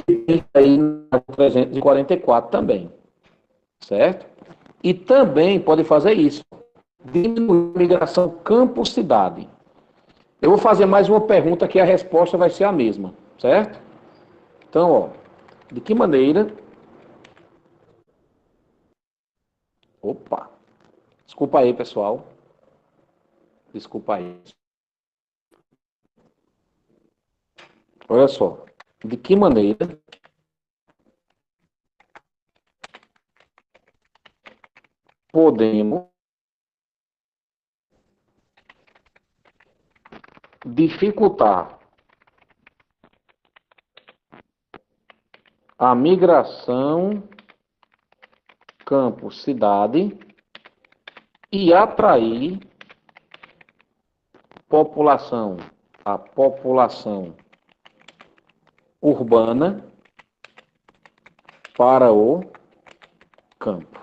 Tem aí no 344 também, certo? E também pode fazer isso, diminuir a migração campo-cidade. Eu vou fazer mais uma pergunta que a resposta vai ser a mesma, certo? Então, ó, de que maneira... Opa! Desculpa aí, pessoal. Desculpa aí. Olha só. De que maneira podemos dificultar a migração campo-cidade e atrair a população urbana para o campo.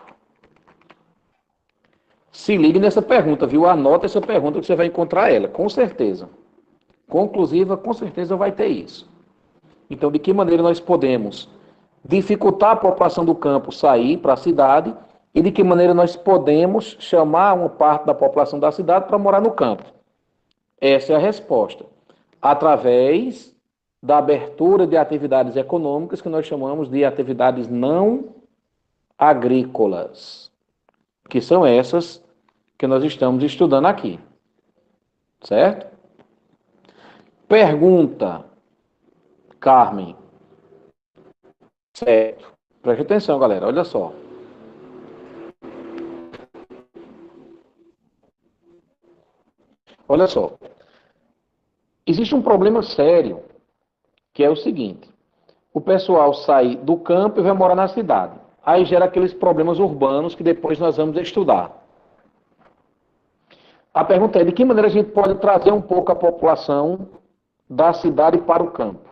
Se ligue nessa pergunta, viu? Anota essa pergunta que você vai encontrar ela, com certeza. Conclusiva, com certeza vai ter isso. Então, de que maneira nós podemos dificultar a população do campo sair para a cidade e de que maneira nós podemos chamar uma parte da população da cidade para morar no campo? Essa é a resposta. Através da abertura de atividades econômicas que nós chamamos de atividades não agrícolas, que são essas que nós estamos estudando aqui. Certo? Pergunta, Carmen. Certo. Preste atenção, galera. Olha só. Olha só. Existe um problema sério, que é o seguinte. O pessoal sai do campo e vai morar na cidade. Aí gera aqueles problemas urbanos que depois nós vamos estudar. A pergunta é, de que maneira a gente pode trazer um pouco a população da cidade para o campo?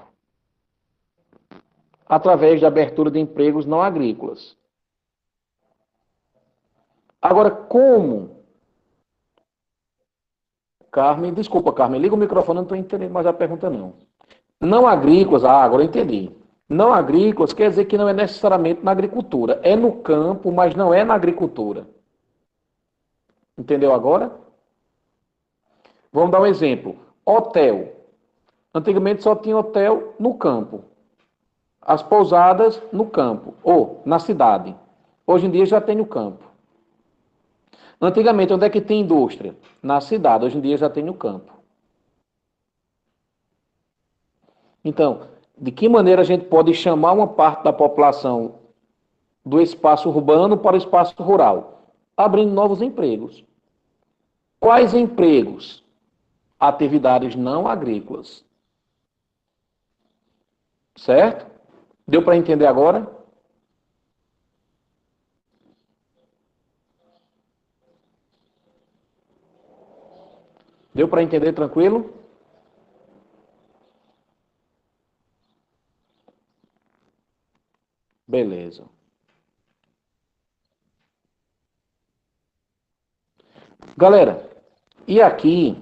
Através da abertura de empregos não agrícolas. Agora, como? Carmen, desculpa, Carmen, liga o microfone, não estou entendendo mais a pergunta, não. Não agrícolas, agora eu entendi. Não agrícolas quer dizer que não é necessariamente na agricultura. É no campo, mas não é na agricultura. Entendeu agora? Vamos dar um exemplo. Hotel. Antigamente só tinha hotel no campo. As pousadas no campo, ou na cidade. Hoje em dia já tem no campo. Antigamente, onde é que tem indústria? Na cidade, hoje em dia já tem no campo. Então, de que maneira a gente pode chamar uma parte da população do espaço urbano para o espaço rural? Abrindo novos empregos. Quais empregos? Atividades não agrícolas. Certo? Deu para entender agora? Deu para entender tranquilo? Beleza. Galera, e aqui,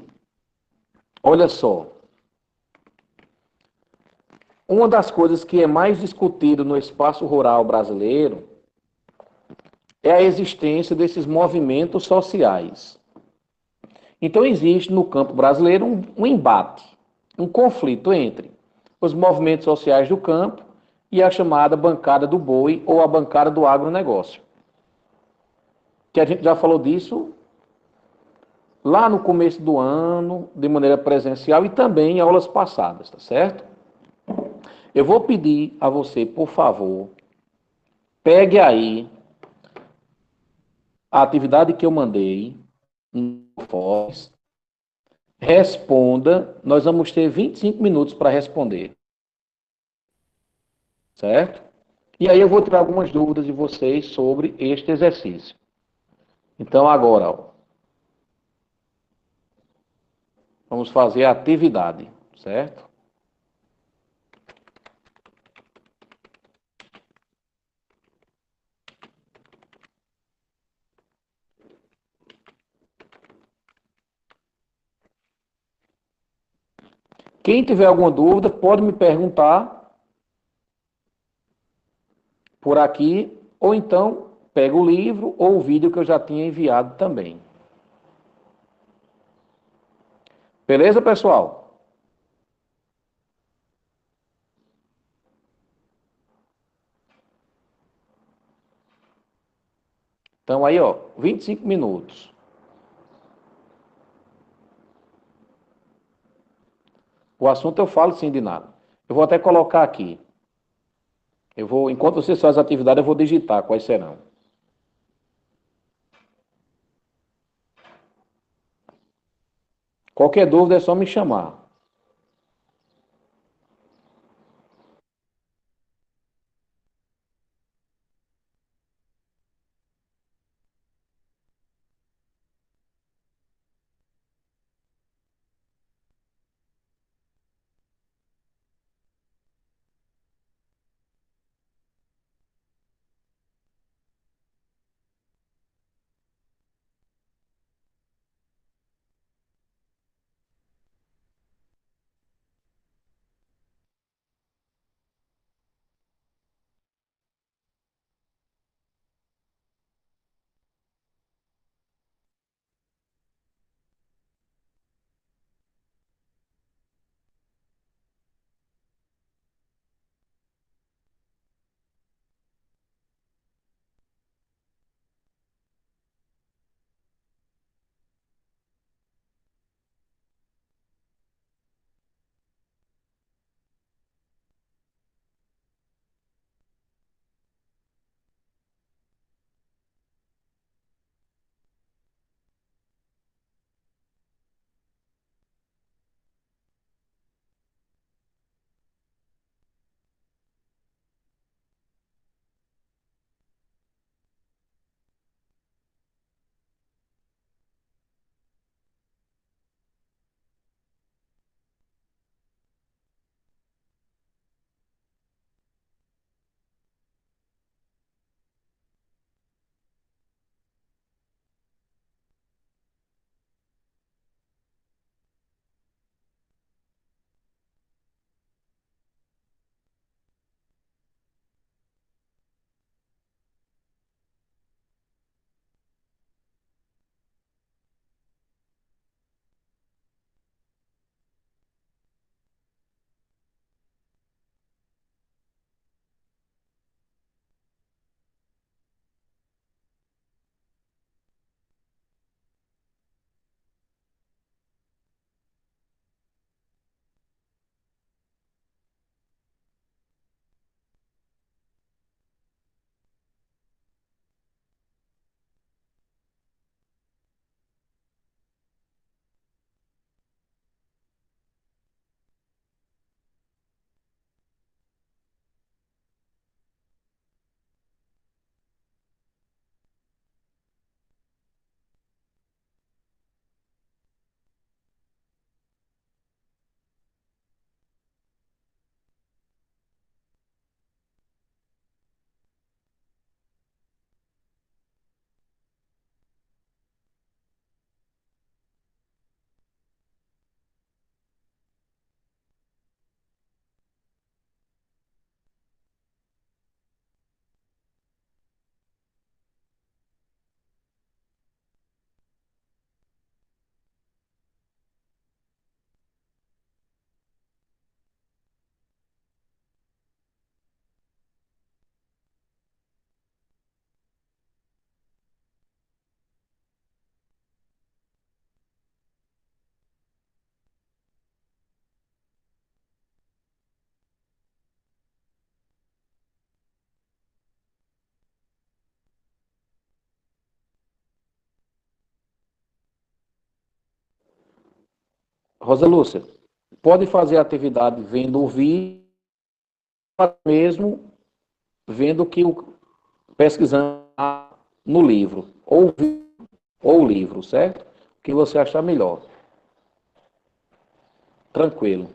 olha só. Uma das coisas que é mais discutido no espaço rural brasileiro é a existência desses movimentos sociais. Então existe no campo brasileiro um embate, um conflito entre os movimentos sociais do campo e a chamada bancada do boi ou a bancada do agronegócio. Que a gente já falou disso lá no começo do ano, de maneira presencial e também em aulas passadas, tá certo? Eu vou pedir a você, por favor, pegue aí a atividade que eu mandei no Foz, responda, nós vamos ter 25 minutos para responder. Certo? E aí eu vou tirar algumas dúvidas de vocês sobre este exercício. Então agora, ó, vamos fazer a atividade, certo? Quem tiver alguma dúvida, pode me perguntar por aqui, ou então pega o livro ou o vídeo que eu já tinha enviado também. Beleza, pessoal? Então aí, ó, 25 minutos. O assunto eu falo sim de nada. Eu vou até colocar aqui. Enquanto vocês fazem a atividade, eu vou digitar quais serão. Qualquer dúvida é só me chamar. Rosa Lúcia, pode fazer a atividade vendo o vídeo, mesmo vendo que pesquisando no livro, ou o livro, certo? O que você achar melhor. Tranquilo.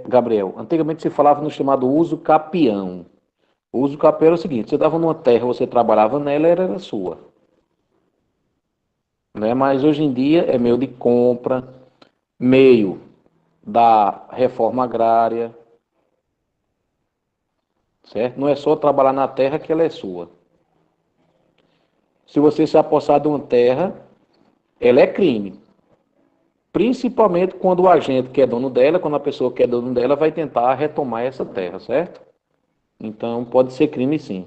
Gabriel, antigamente se falava no chamado uso capião. O uso capião era o seguinte: você estava numa terra, você trabalhava nela, era sua. Né? Mas hoje em dia é meio de compra, meio da reforma agrária, certo? Não é só trabalhar na terra que ela é sua. Se você se apossar de uma terra, ela é crime. Principalmente quando o agente que é dono dela, quando a pessoa que é dono dela vai tentar retomar essa terra, certo? Então pode ser crime sim.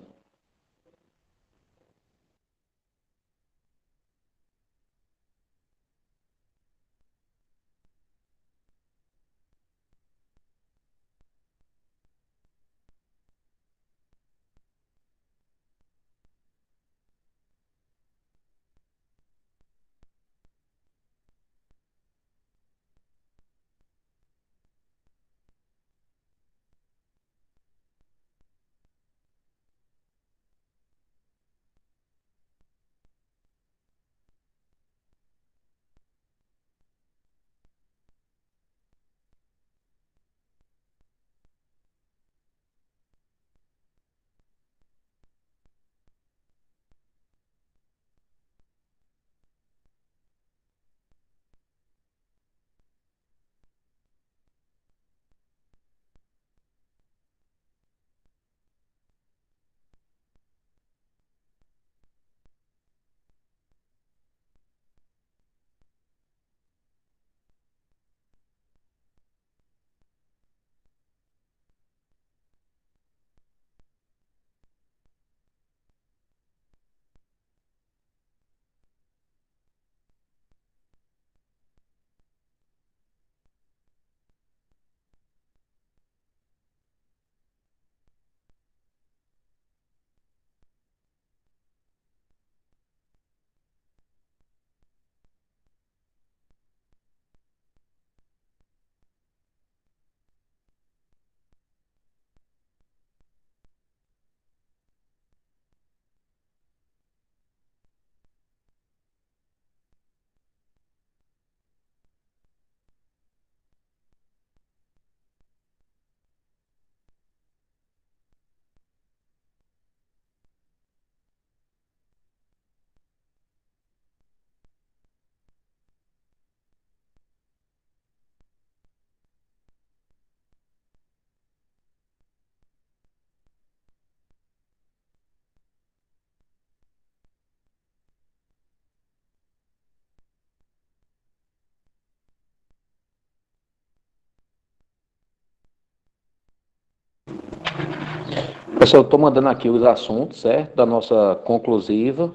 Pessoal, estou mandando aqui os assuntos, certo? Da nossa conclusiva.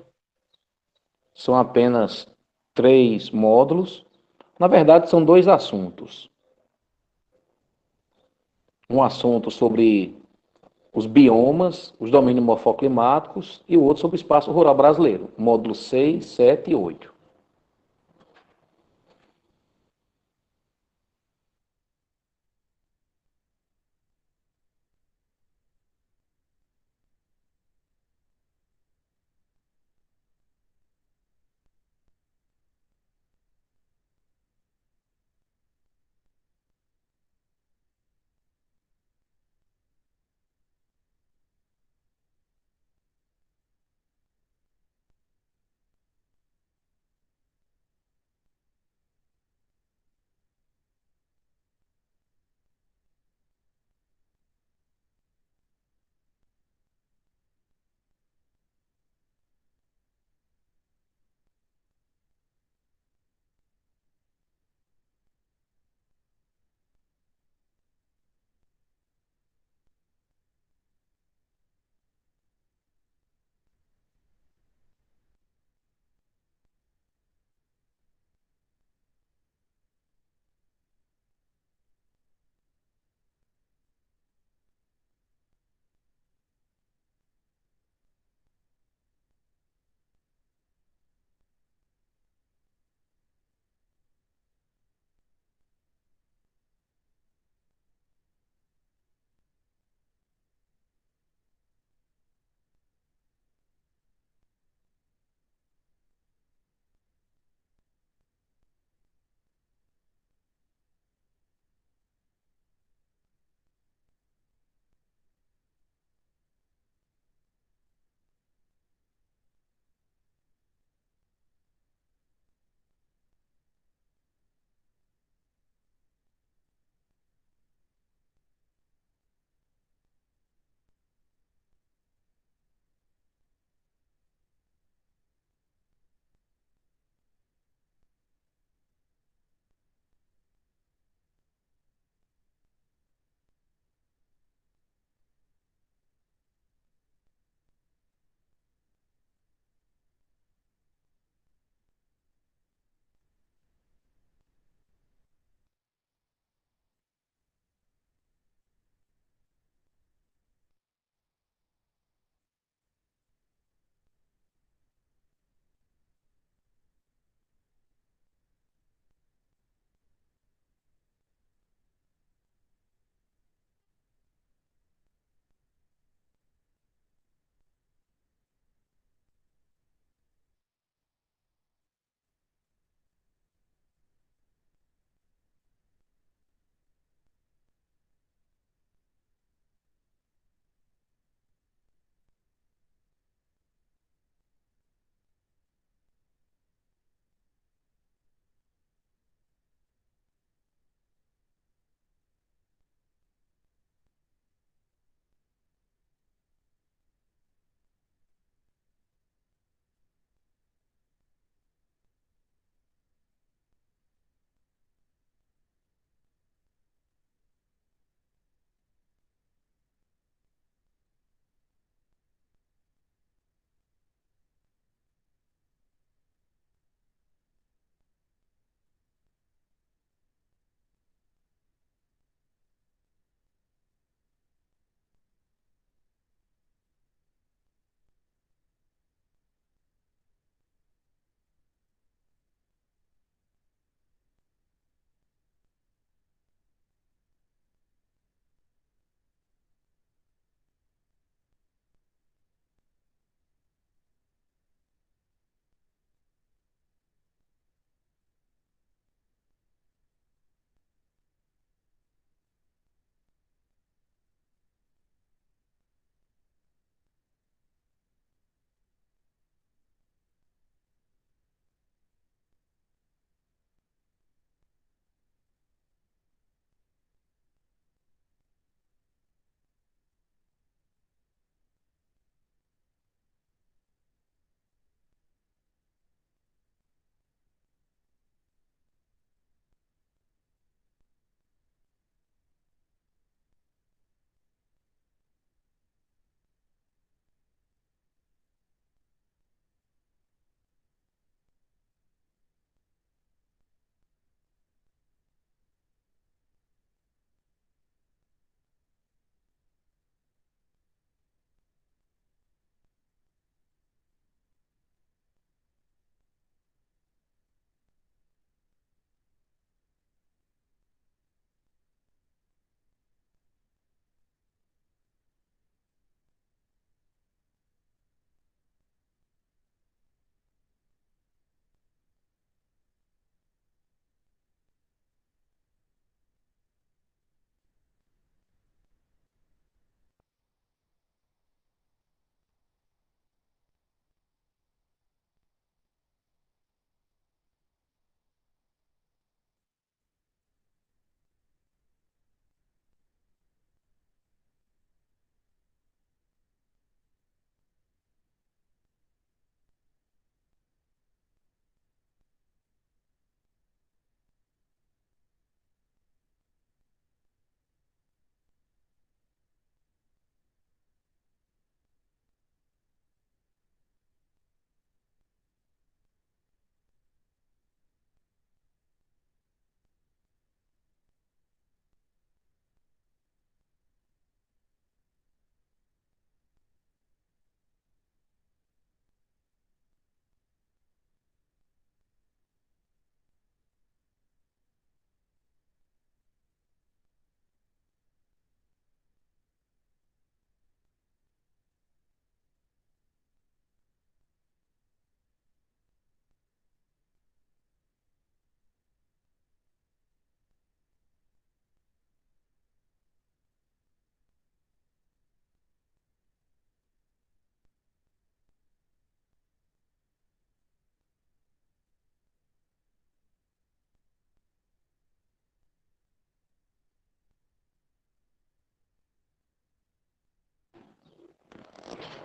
São apenas 3 módulos. Na verdade, são 2 assuntos. Um assunto sobre os biomas, os domínios morfoclimáticos, e o outro sobre o espaço rural brasileiro, módulos 6, 7 e 8.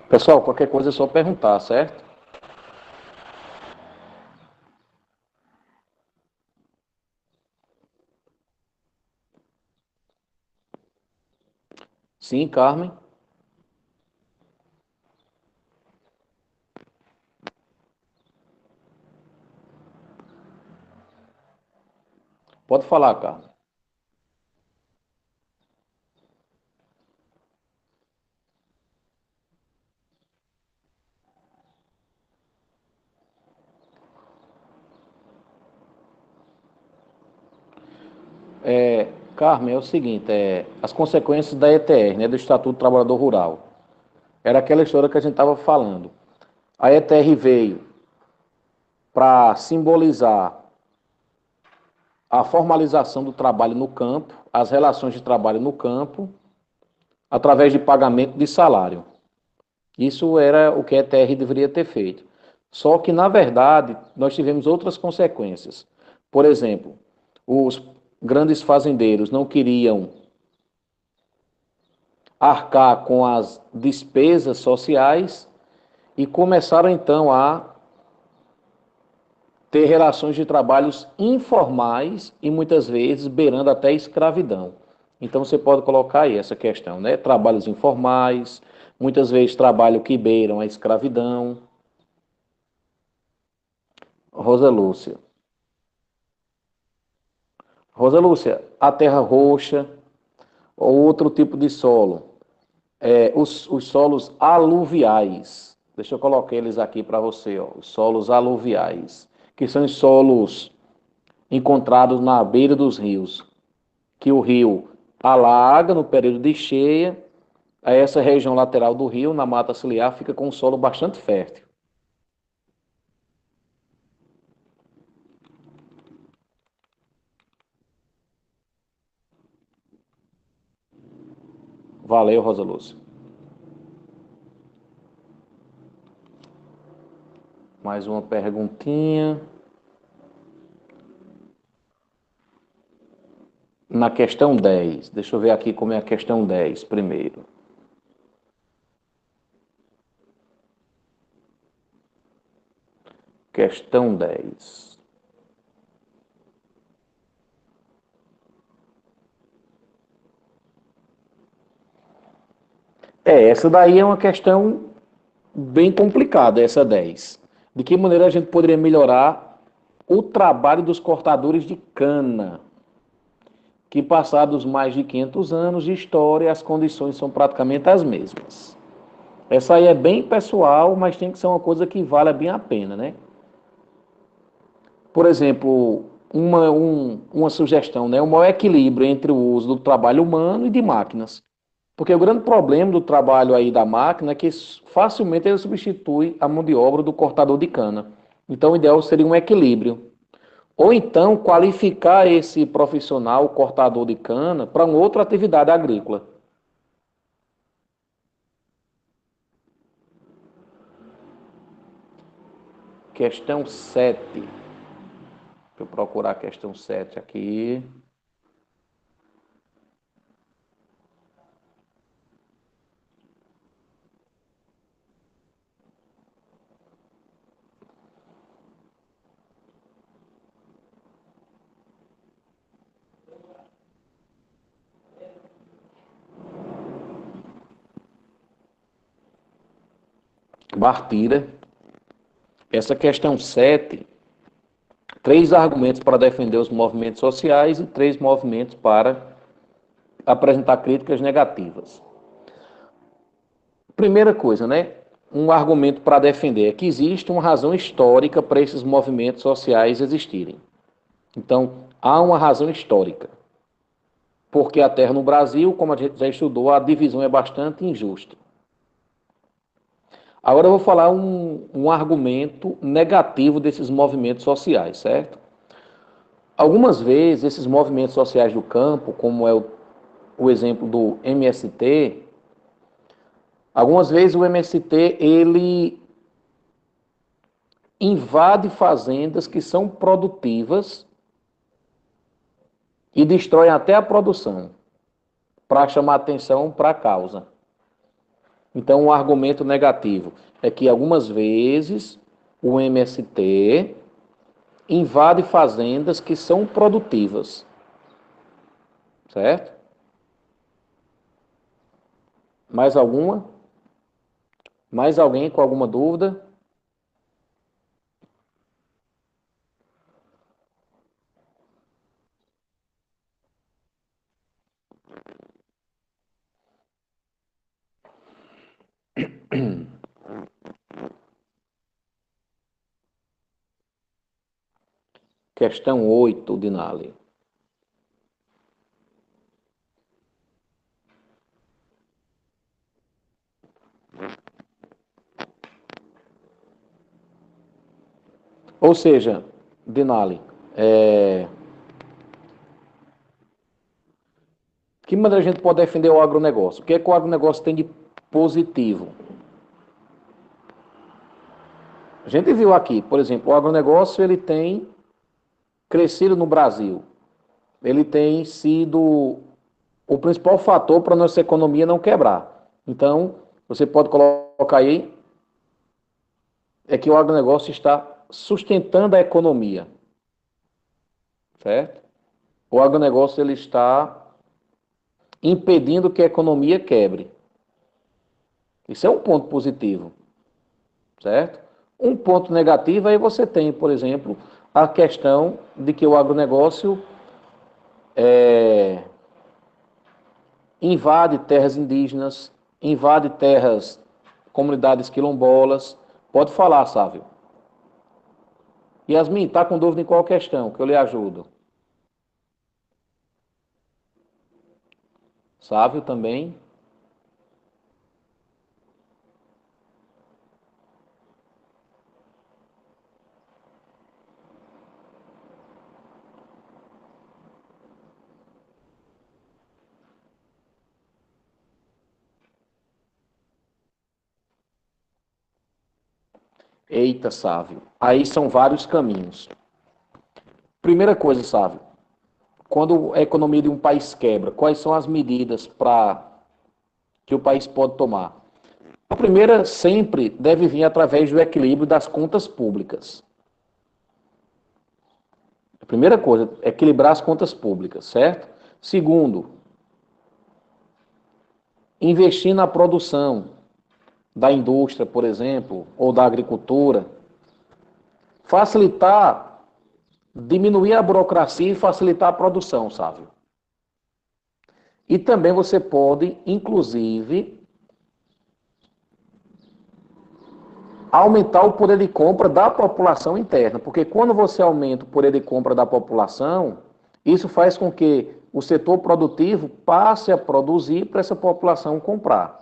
Pessoal, qualquer coisa é só perguntar, certo? Sim, Carmen. Pode falar, Carmen. Carmen, é o seguinte, as consequências da ETR, né, do Estatuto do Trabalhador Rural. Era aquela história que a gente estava falando. A ETR veio para simbolizar a formalização do trabalho no campo, as relações de trabalho no campo, através de pagamento de salário. Isso era o que a ETR deveria ter feito. Só que, na verdade, nós tivemos outras consequências. Por exemplo, os grandes fazendeiros não queriam arcar com as despesas sociais e começaram, então, a ter relações de trabalhos informais e, muitas vezes, beirando até escravidão. Então, você pode colocar aí essa questão, né? Trabalhos informais, muitas vezes trabalho que beiram a escravidão. Rosa Lúcia. Rosa Lúcia, a terra roxa ou outro tipo de solo, os solos aluviais. Deixa eu colocar eles aqui para você, ó, os solos aluviais, que são os solos encontrados na beira dos rios, que o rio alaga no período de cheia, aí essa região lateral do rio, na mata ciliar, fica com um solo bastante fértil. Valeu, Rosa Lúcia. Mais uma perguntinha. Na questão 10, deixa eu ver aqui como é a questão 10 primeiro. Questão 10. Essa daí é uma questão bem complicada, essa 10. De que maneira a gente poderia melhorar o trabalho dos cortadores de cana? Que passados mais de 500 anos de história, as condições são praticamente as mesmas. Essa aí é bem pessoal, mas tem que ser uma coisa que vale bem a pena, né? Por exemplo, uma sugestão, né? O maior equilíbrio entre o uso do trabalho humano e de máquinas. Porque o grande problema do trabalho aí da máquina é que facilmente ele substitui a mão de obra do cortador de cana. Então, o ideal seria um equilíbrio. Ou então, qualificar esse profissional, cortador de cana, para uma outra atividade agrícola. Questão 7. Deixa eu procurar a questão 7 aqui. Bartira. Essa questão 7, 3 argumentos para defender os movimentos sociais e 3 movimentos para apresentar críticas negativas. Primeira coisa, né? Um argumento para defender é que existe uma razão histórica para esses movimentos sociais existirem. Então, há uma razão histórica. Porque a terra no Brasil, como a gente já estudou, a divisão é bastante injusta. Agora eu vou falar um argumento negativo desses movimentos sociais, certo? Algumas vezes, esses movimentos sociais do campo, como é o exemplo do MST, algumas vezes o MST, ele invade fazendas que são produtivas e destrói até a produção, para chamar atenção para a causa. Então, um argumento negativo é que algumas vezes o MST invade fazendas que são produtivas, certo? Mais alguma? Mais alguém com alguma dúvida? Questão 8, Dinali. Ou seja, Dinali, que maneira a gente pode defender o agronegócio? O que é que o agronegócio tem de positivo? A gente viu aqui, por exemplo, o agronegócio ele tem crescido no Brasil. Ele tem sido o principal fator para a nossa economia não quebrar. Então, você pode colocar aí é que o agronegócio está sustentando a economia, certo? O agronegócio ele está impedindo que a economia quebre. Isso é um ponto positivo, certo? Um ponto negativo aí você tem, por exemplo, a questão de que o agronegócio invade terras indígenas, invade terras, comunidades quilombolas. Pode falar, Sávio. Yasmin, está com dúvida em qual questão? Que eu lhe ajudo. Sávio também. Eita, Sávio. Aí são vários caminhos. Primeira coisa, Sávio, quando a economia de um país quebra, quais são as medidas para que o país pode tomar? A primeira sempre deve vir através do equilíbrio das contas públicas. A primeira coisa, equilibrar as contas públicas, certo? Segundo, investir na produção da indústria, por exemplo, ou da agricultura. Facilitar, diminuir a burocracia e facilitar a produção, sabe? E também você pode, inclusive, aumentar o poder de compra da população interna, porque quando você aumenta o poder de compra da população, isso faz com que o setor produtivo passe a produzir para essa população comprar.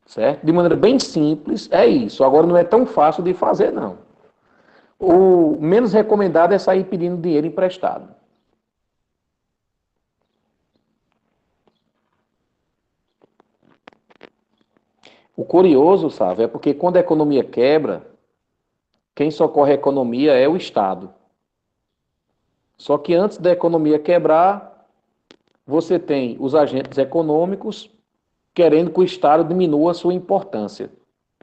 Certo? De maneira bem simples, é isso. Agora não é tão fácil de fazer, não. O menos recomendado é sair pedindo dinheiro emprestado. O curioso, sabe, é porque quando a economia quebra, quem socorre a economia é o Estado. Só que antes da economia quebrar, você tem os agentes econômicos querendo que o Estado diminua a sua importância.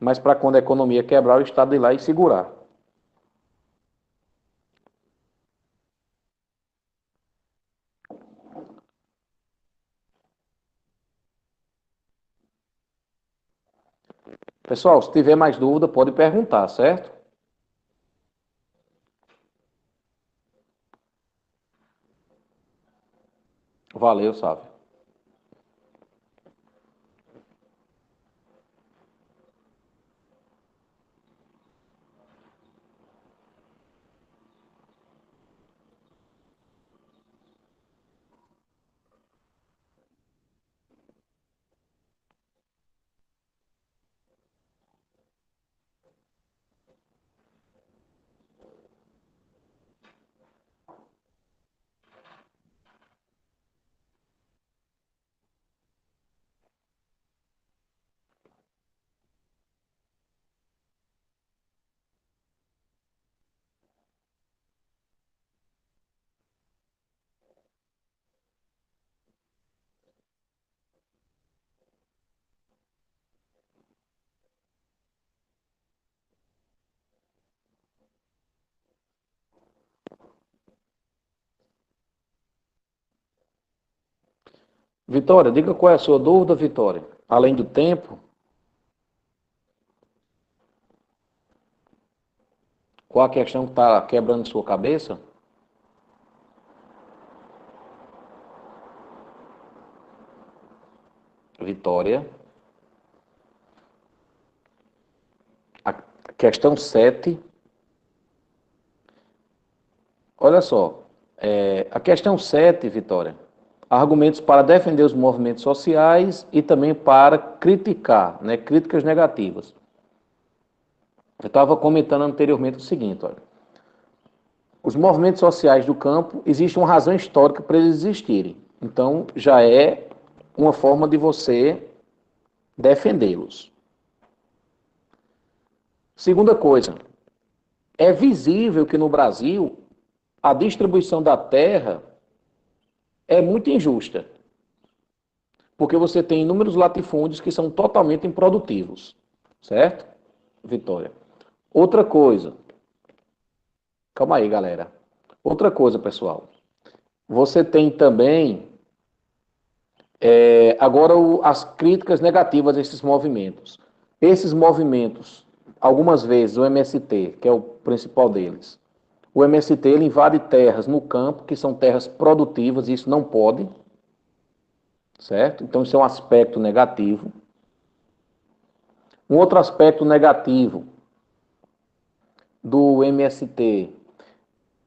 Mas para quando a economia quebrar, o Estado ir lá e segurar. Pessoal, se tiver mais dúvida, pode perguntar, certo? Valeu, Sávio. Vitória, diga qual é a sua dúvida, Vitória. Além do tempo, qual a questão que está quebrando sua cabeça? Vitória. A questão 7. Olha só. A questão 7, Vitória. Argumentos para defender os movimentos sociais e também para criticar, né, críticas negativas. Eu estava comentando anteriormente o seguinte, olha. Os movimentos sociais do campo, existe uma razão histórica para eles existirem. Então, já é uma forma de você defendê-los. Segunda coisa, é visível que no Brasil a distribuição da terra é muito injusta, porque você tem inúmeros latifúndios que são totalmente improdutivos, certo, Vitória? Outra coisa, calma aí, galera. Outra coisa, pessoal, você tem também agora as críticas negativas a esses movimentos. Esses movimentos, algumas vezes o MST, que é o principal deles, o MST ele invade terras no campo, que são terras produtivas, e isso não pode, certo? Então isso é um aspecto negativo. Um outro aspecto negativo do MST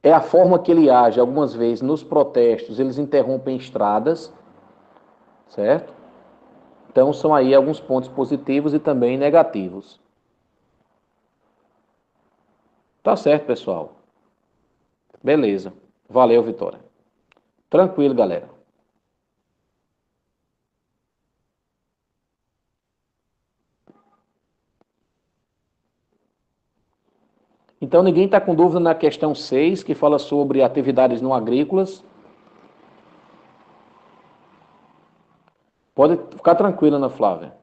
é a forma que ele age, algumas vezes, nos protestos, eles interrompem estradas, certo? Então, são aí alguns pontos positivos e também negativos. Tá certo, pessoal. Beleza. Valeu, Vitória. Tranquilo, galera. Então, ninguém está com dúvida na questão 6, que fala sobre atividades não agrícolas. Pode ficar tranquila, Ana Flávia.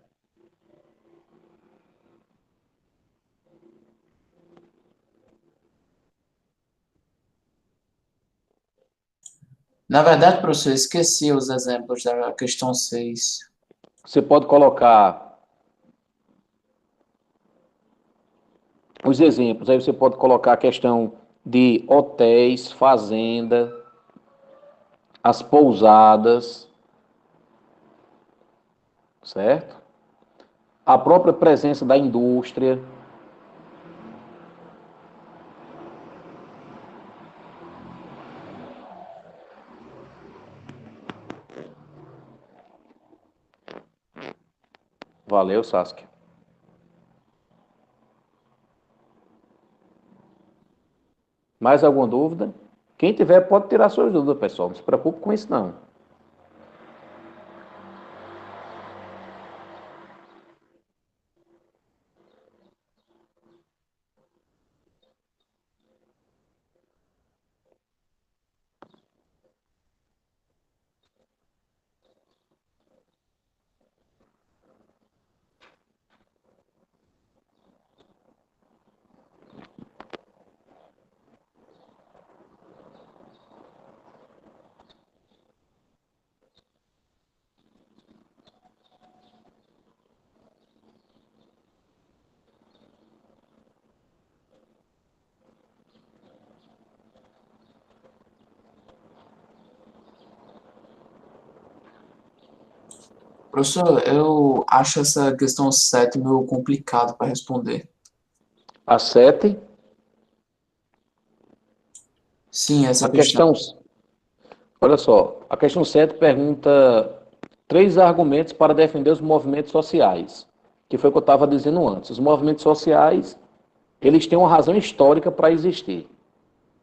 Na verdade, professor, eu esqueci os exemplos da questão 6. Você pode colocar os exemplos. Aí você pode colocar a questão de hotéis, fazenda, as pousadas, certo? A própria presença da indústria. Valeu, Saskia. Mais alguma dúvida? Quem tiver pode tirar suas dúvidas, pessoal. Não se preocupe com isso, não. Professor, eu acho essa questão 7 meio complicado para responder. A 7, Sim, essa a questão. questão... Olha só, a questão 7 pergunta 3 argumentos para defender os movimentos sociais, que foi o que eu estava dizendo antes. Os movimentos sociais, eles têm uma razão histórica para existir.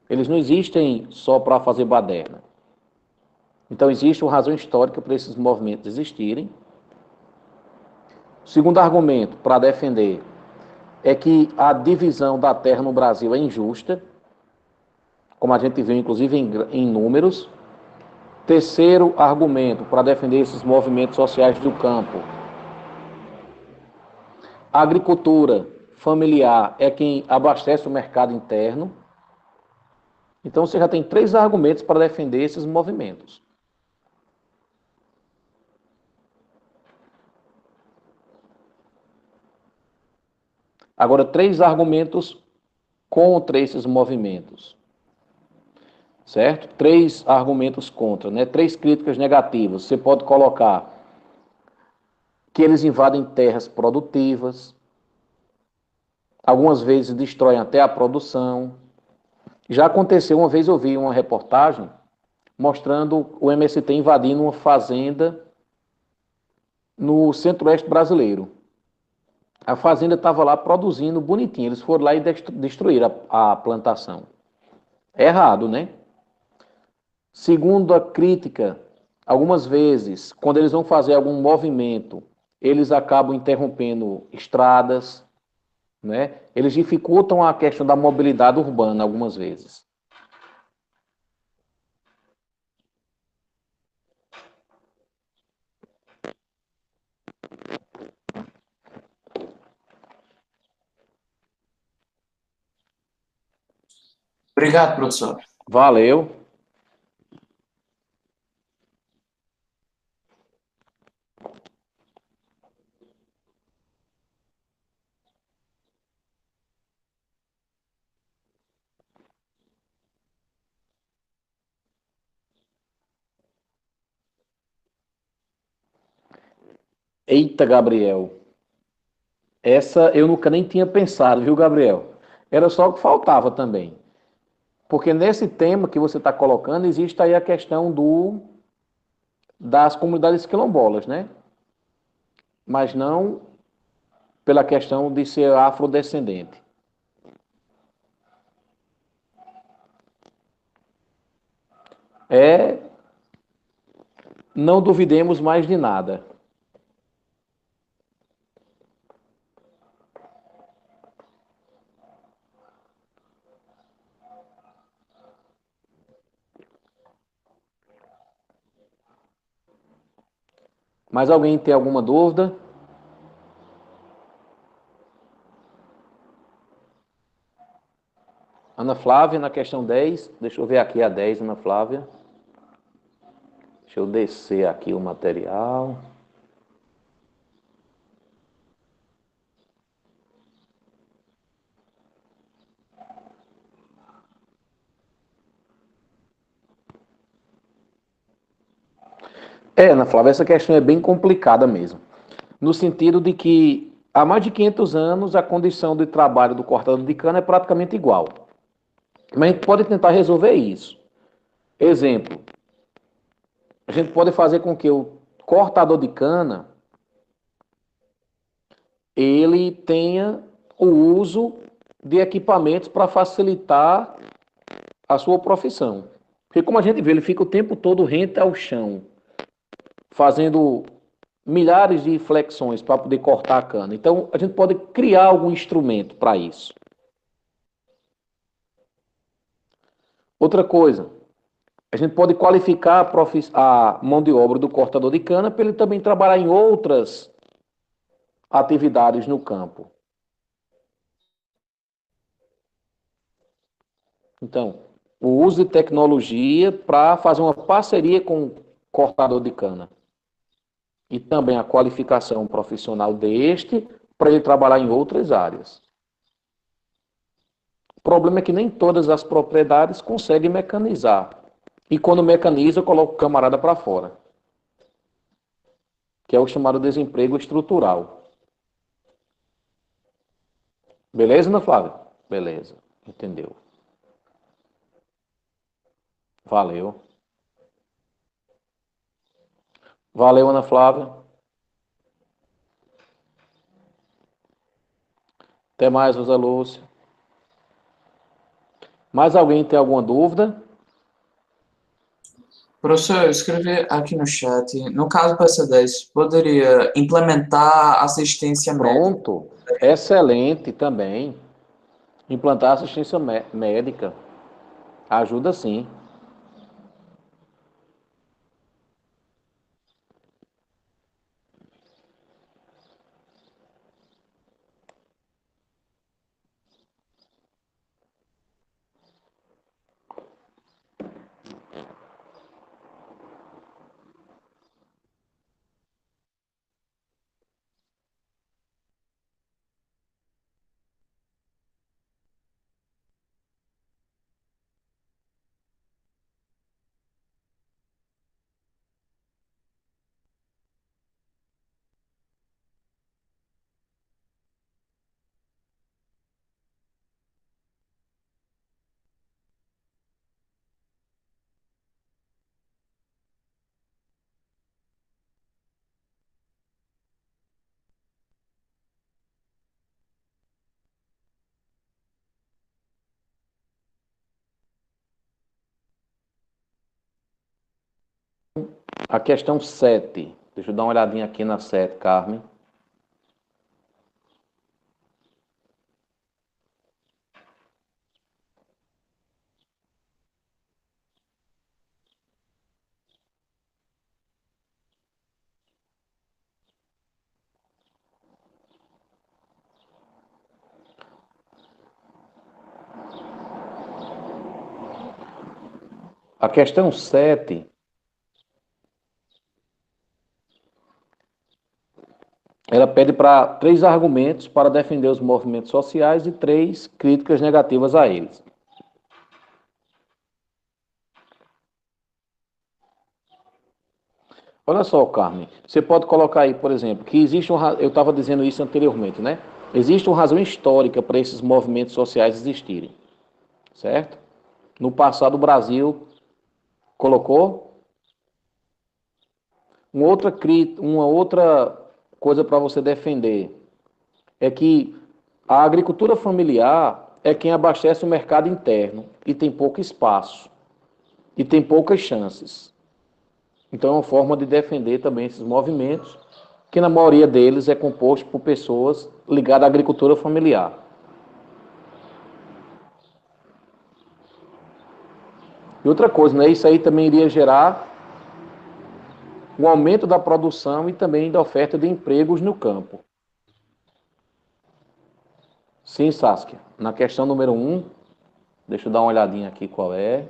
Eles não existem só para fazer baderna. Então, existe uma razão histórica para esses movimentos existirem. O segundo argumento para defender é que a divisão da terra no Brasil é injusta, como a gente viu, inclusive, em números. Terceiro argumento para defender esses movimentos sociais do campo. A agricultura familiar é quem abastece o mercado interno. Então, você já tem 3 argumentos para defender esses movimentos. Agora, 3 argumentos contra esses movimentos, certo? 3 argumentos contra, né? 3 críticas negativas. Você pode colocar que eles invadem terras produtivas, algumas vezes destroem até a produção. Já aconteceu, uma vez eu vi uma reportagem mostrando o MST invadindo uma fazenda no centro-oeste brasileiro. A fazenda estava lá produzindo bonitinho, eles foram lá e destruíram a plantação. É errado, né? Segundo a crítica, algumas vezes, quando eles vão fazer algum movimento, eles acabam interrompendo estradas, né? Eles dificultam a questão da mobilidade urbana algumas vezes. Obrigado, professor. Valeu. Eita, Gabriel. Essa eu nunca nem tinha pensado, viu, Gabriel? Era só o que faltava também. Porque nesse tema que você está colocando, existe aí a questão das comunidades quilombolas, né? Mas não pela questão de ser afrodescendente. É, não duvidemos mais de nada. Mas alguém tem alguma dúvida? Ana Flávia, na questão 10. Deixa eu ver aqui a 10, Ana Flávia. Deixa eu descer aqui o material. Ana Flávia, essa questão é bem complicada mesmo. No sentido de que há mais de 500 anos a condição de trabalho do cortador de cana é praticamente igual. Mas a gente pode tentar resolver isso. Exemplo, a gente pode fazer com que o cortador de cana ele tenha o uso de equipamentos para facilitar a sua profissão. Porque como a gente vê, ele fica o tempo todo rente ao chão, fazendo milhares de flexões para poder cortar a cana. Então, a gente pode criar algum instrumento para isso. Outra coisa, a gente pode qualificar a mão de obra do cortador de cana para ele também trabalhar em outras atividades no campo. Então, o uso de tecnologia para fazer uma parceria com o cortador de cana. E também a qualificação profissional deste para ele trabalhar em outras áreas. O problema é que nem todas as propriedades conseguem mecanizar. E quando mecaniza, coloca o camarada para fora. Que é o chamado desemprego estrutural. Beleza, Ana Flávia? Beleza, entendeu. Valeu. Valeu, Ana Flávia. Até mais, Rosa Lúcia. Mais alguém tem alguma dúvida? Professor, eu escrevi aqui no chat, no caso do PC10, poderia implementar assistência médica? Pronto. Excelente também. Implantar assistência médica. Ajuda sim. A questão 7. Deixa eu dar uma olhadinha aqui na 7, Carmen. A questão 7, ela pede para 3 argumentos para defender os movimentos sociais e 3 críticas negativas a eles. Olha só, Carmen, você pode colocar aí, por exemplo, que existe eu estava dizendo isso anteriormente, né? Existe uma razão histórica para esses movimentos sociais existirem, certo? No passado, o Brasil colocou uma outra coisa para você defender, é que a agricultura familiar é quem abastece o mercado interno e tem pouco espaço e tem poucas chances. Então é uma forma de defender também esses movimentos, que na maioria deles é composto por pessoas ligadas à agricultura familiar. E outra coisa, né? Isso aí também iria gerar um aumento da produção e também da oferta de empregos no campo. Sim, Saskia. Na questão número 1, deixa eu dar uma olhadinha aqui qual é.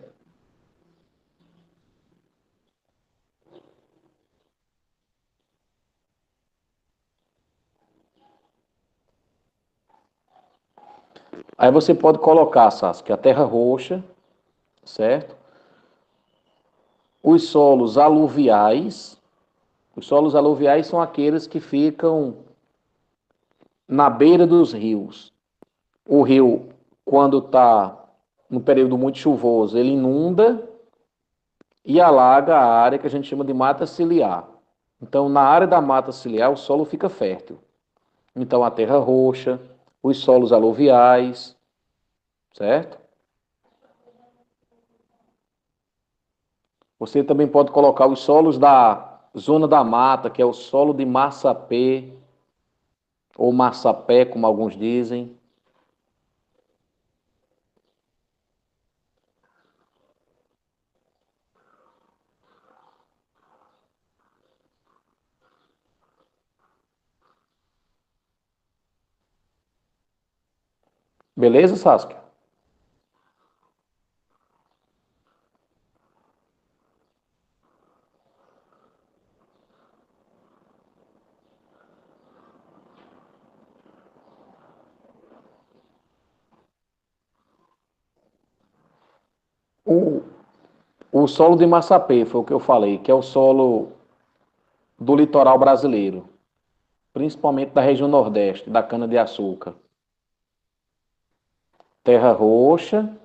Aí você pode colocar, Saskia, a terra roxa, certo? Os solos aluviais. Os solos aluviais são aqueles que ficam na beira dos rios. O rio, quando está no período muito chuvoso, ele inunda e alaga a área que a gente chama de mata ciliar. Então, na área da mata ciliar, o solo fica fértil. Então, a terra roxa, os solos aluviais, certo? Você também pode colocar os solos da zona da mata, que é o solo de massapê, ou massapé, como alguns dizem. Beleza, Saskia? O, o solo de massapê foi o que eu falei, que é o solo do litoral brasileiro, principalmente da região nordeste, da cana-de-açúcar. Terra roxa,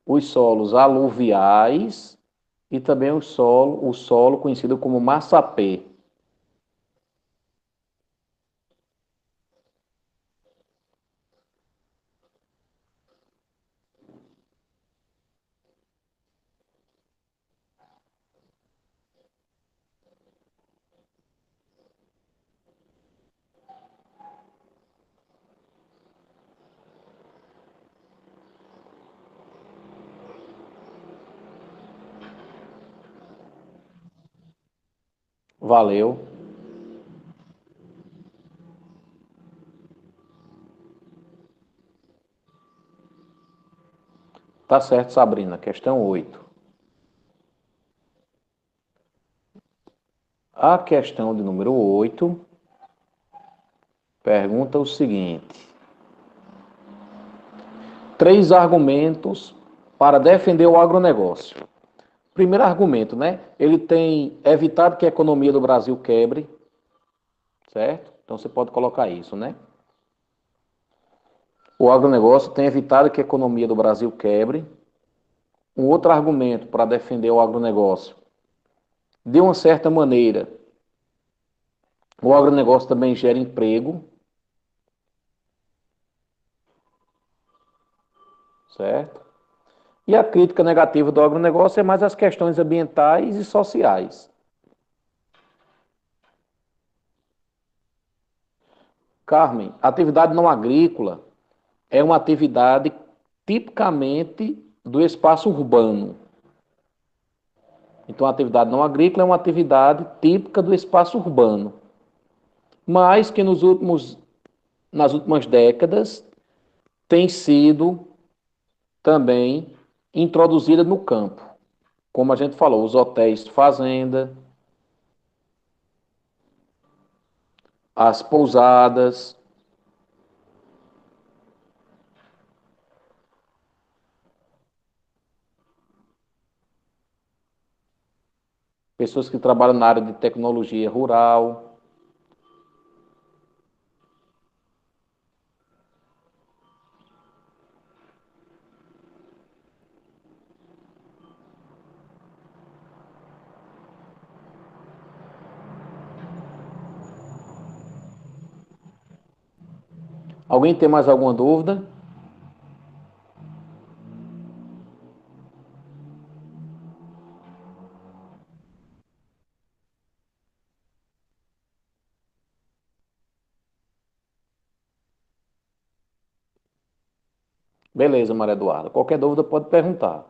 os solos aluviais e também o solo conhecido como massapê. Valeu. Tá certo, Sabrina. Questão 8. A questão de número 8 pergunta o seguinte: 3 argumentos para defender o agronegócio. Primeiro argumento, né? Ele tem evitado que a economia do Brasil quebre, certo? Então você pode colocar isso, né? O agronegócio tem evitado que a economia do Brasil quebre. Um outro argumento para defender o agronegócio: de uma certa maneira, o agronegócio também gera emprego, certo? E a crítica negativa do agronegócio é mais as questões ambientais e sociais. Carmen, atividade não agrícola é uma atividade tipicamente do espaço urbano. Então, a atividade não agrícola é uma atividade típica do espaço urbano, mas que nas últimas décadas tem sido também introduzida no campo. Como a gente falou, os hotéis de fazenda, as pousadas, pessoas que trabalham na área de tecnologia rural. Alguém tem mais alguma dúvida? Beleza, Maria Eduarda. Qualquer dúvida pode perguntar.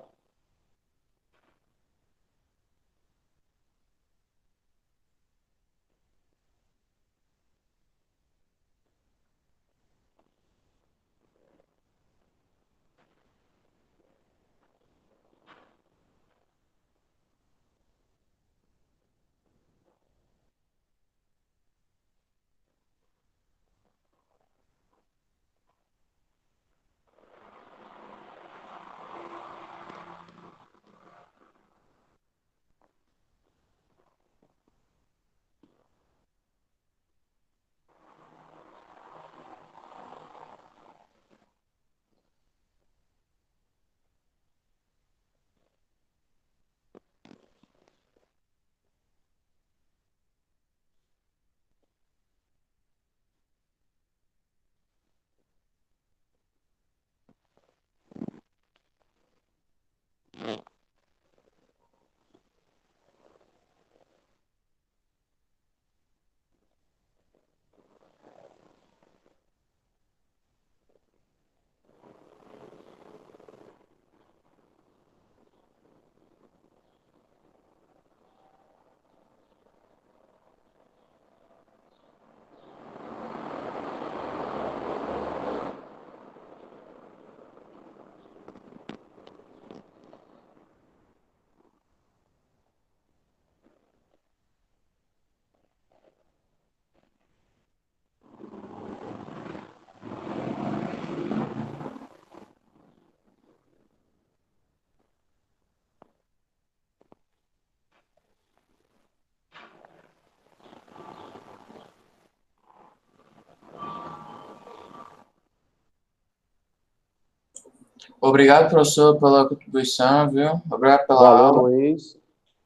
Obrigado, professor, pela contribuição, viu? Obrigado pela Valeu, aula. Luiz.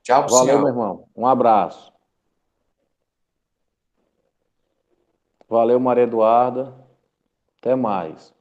Tchau pro Valeu, meu senhor. irmão. Um abraço. Valeu, Maria Eduarda. Até mais.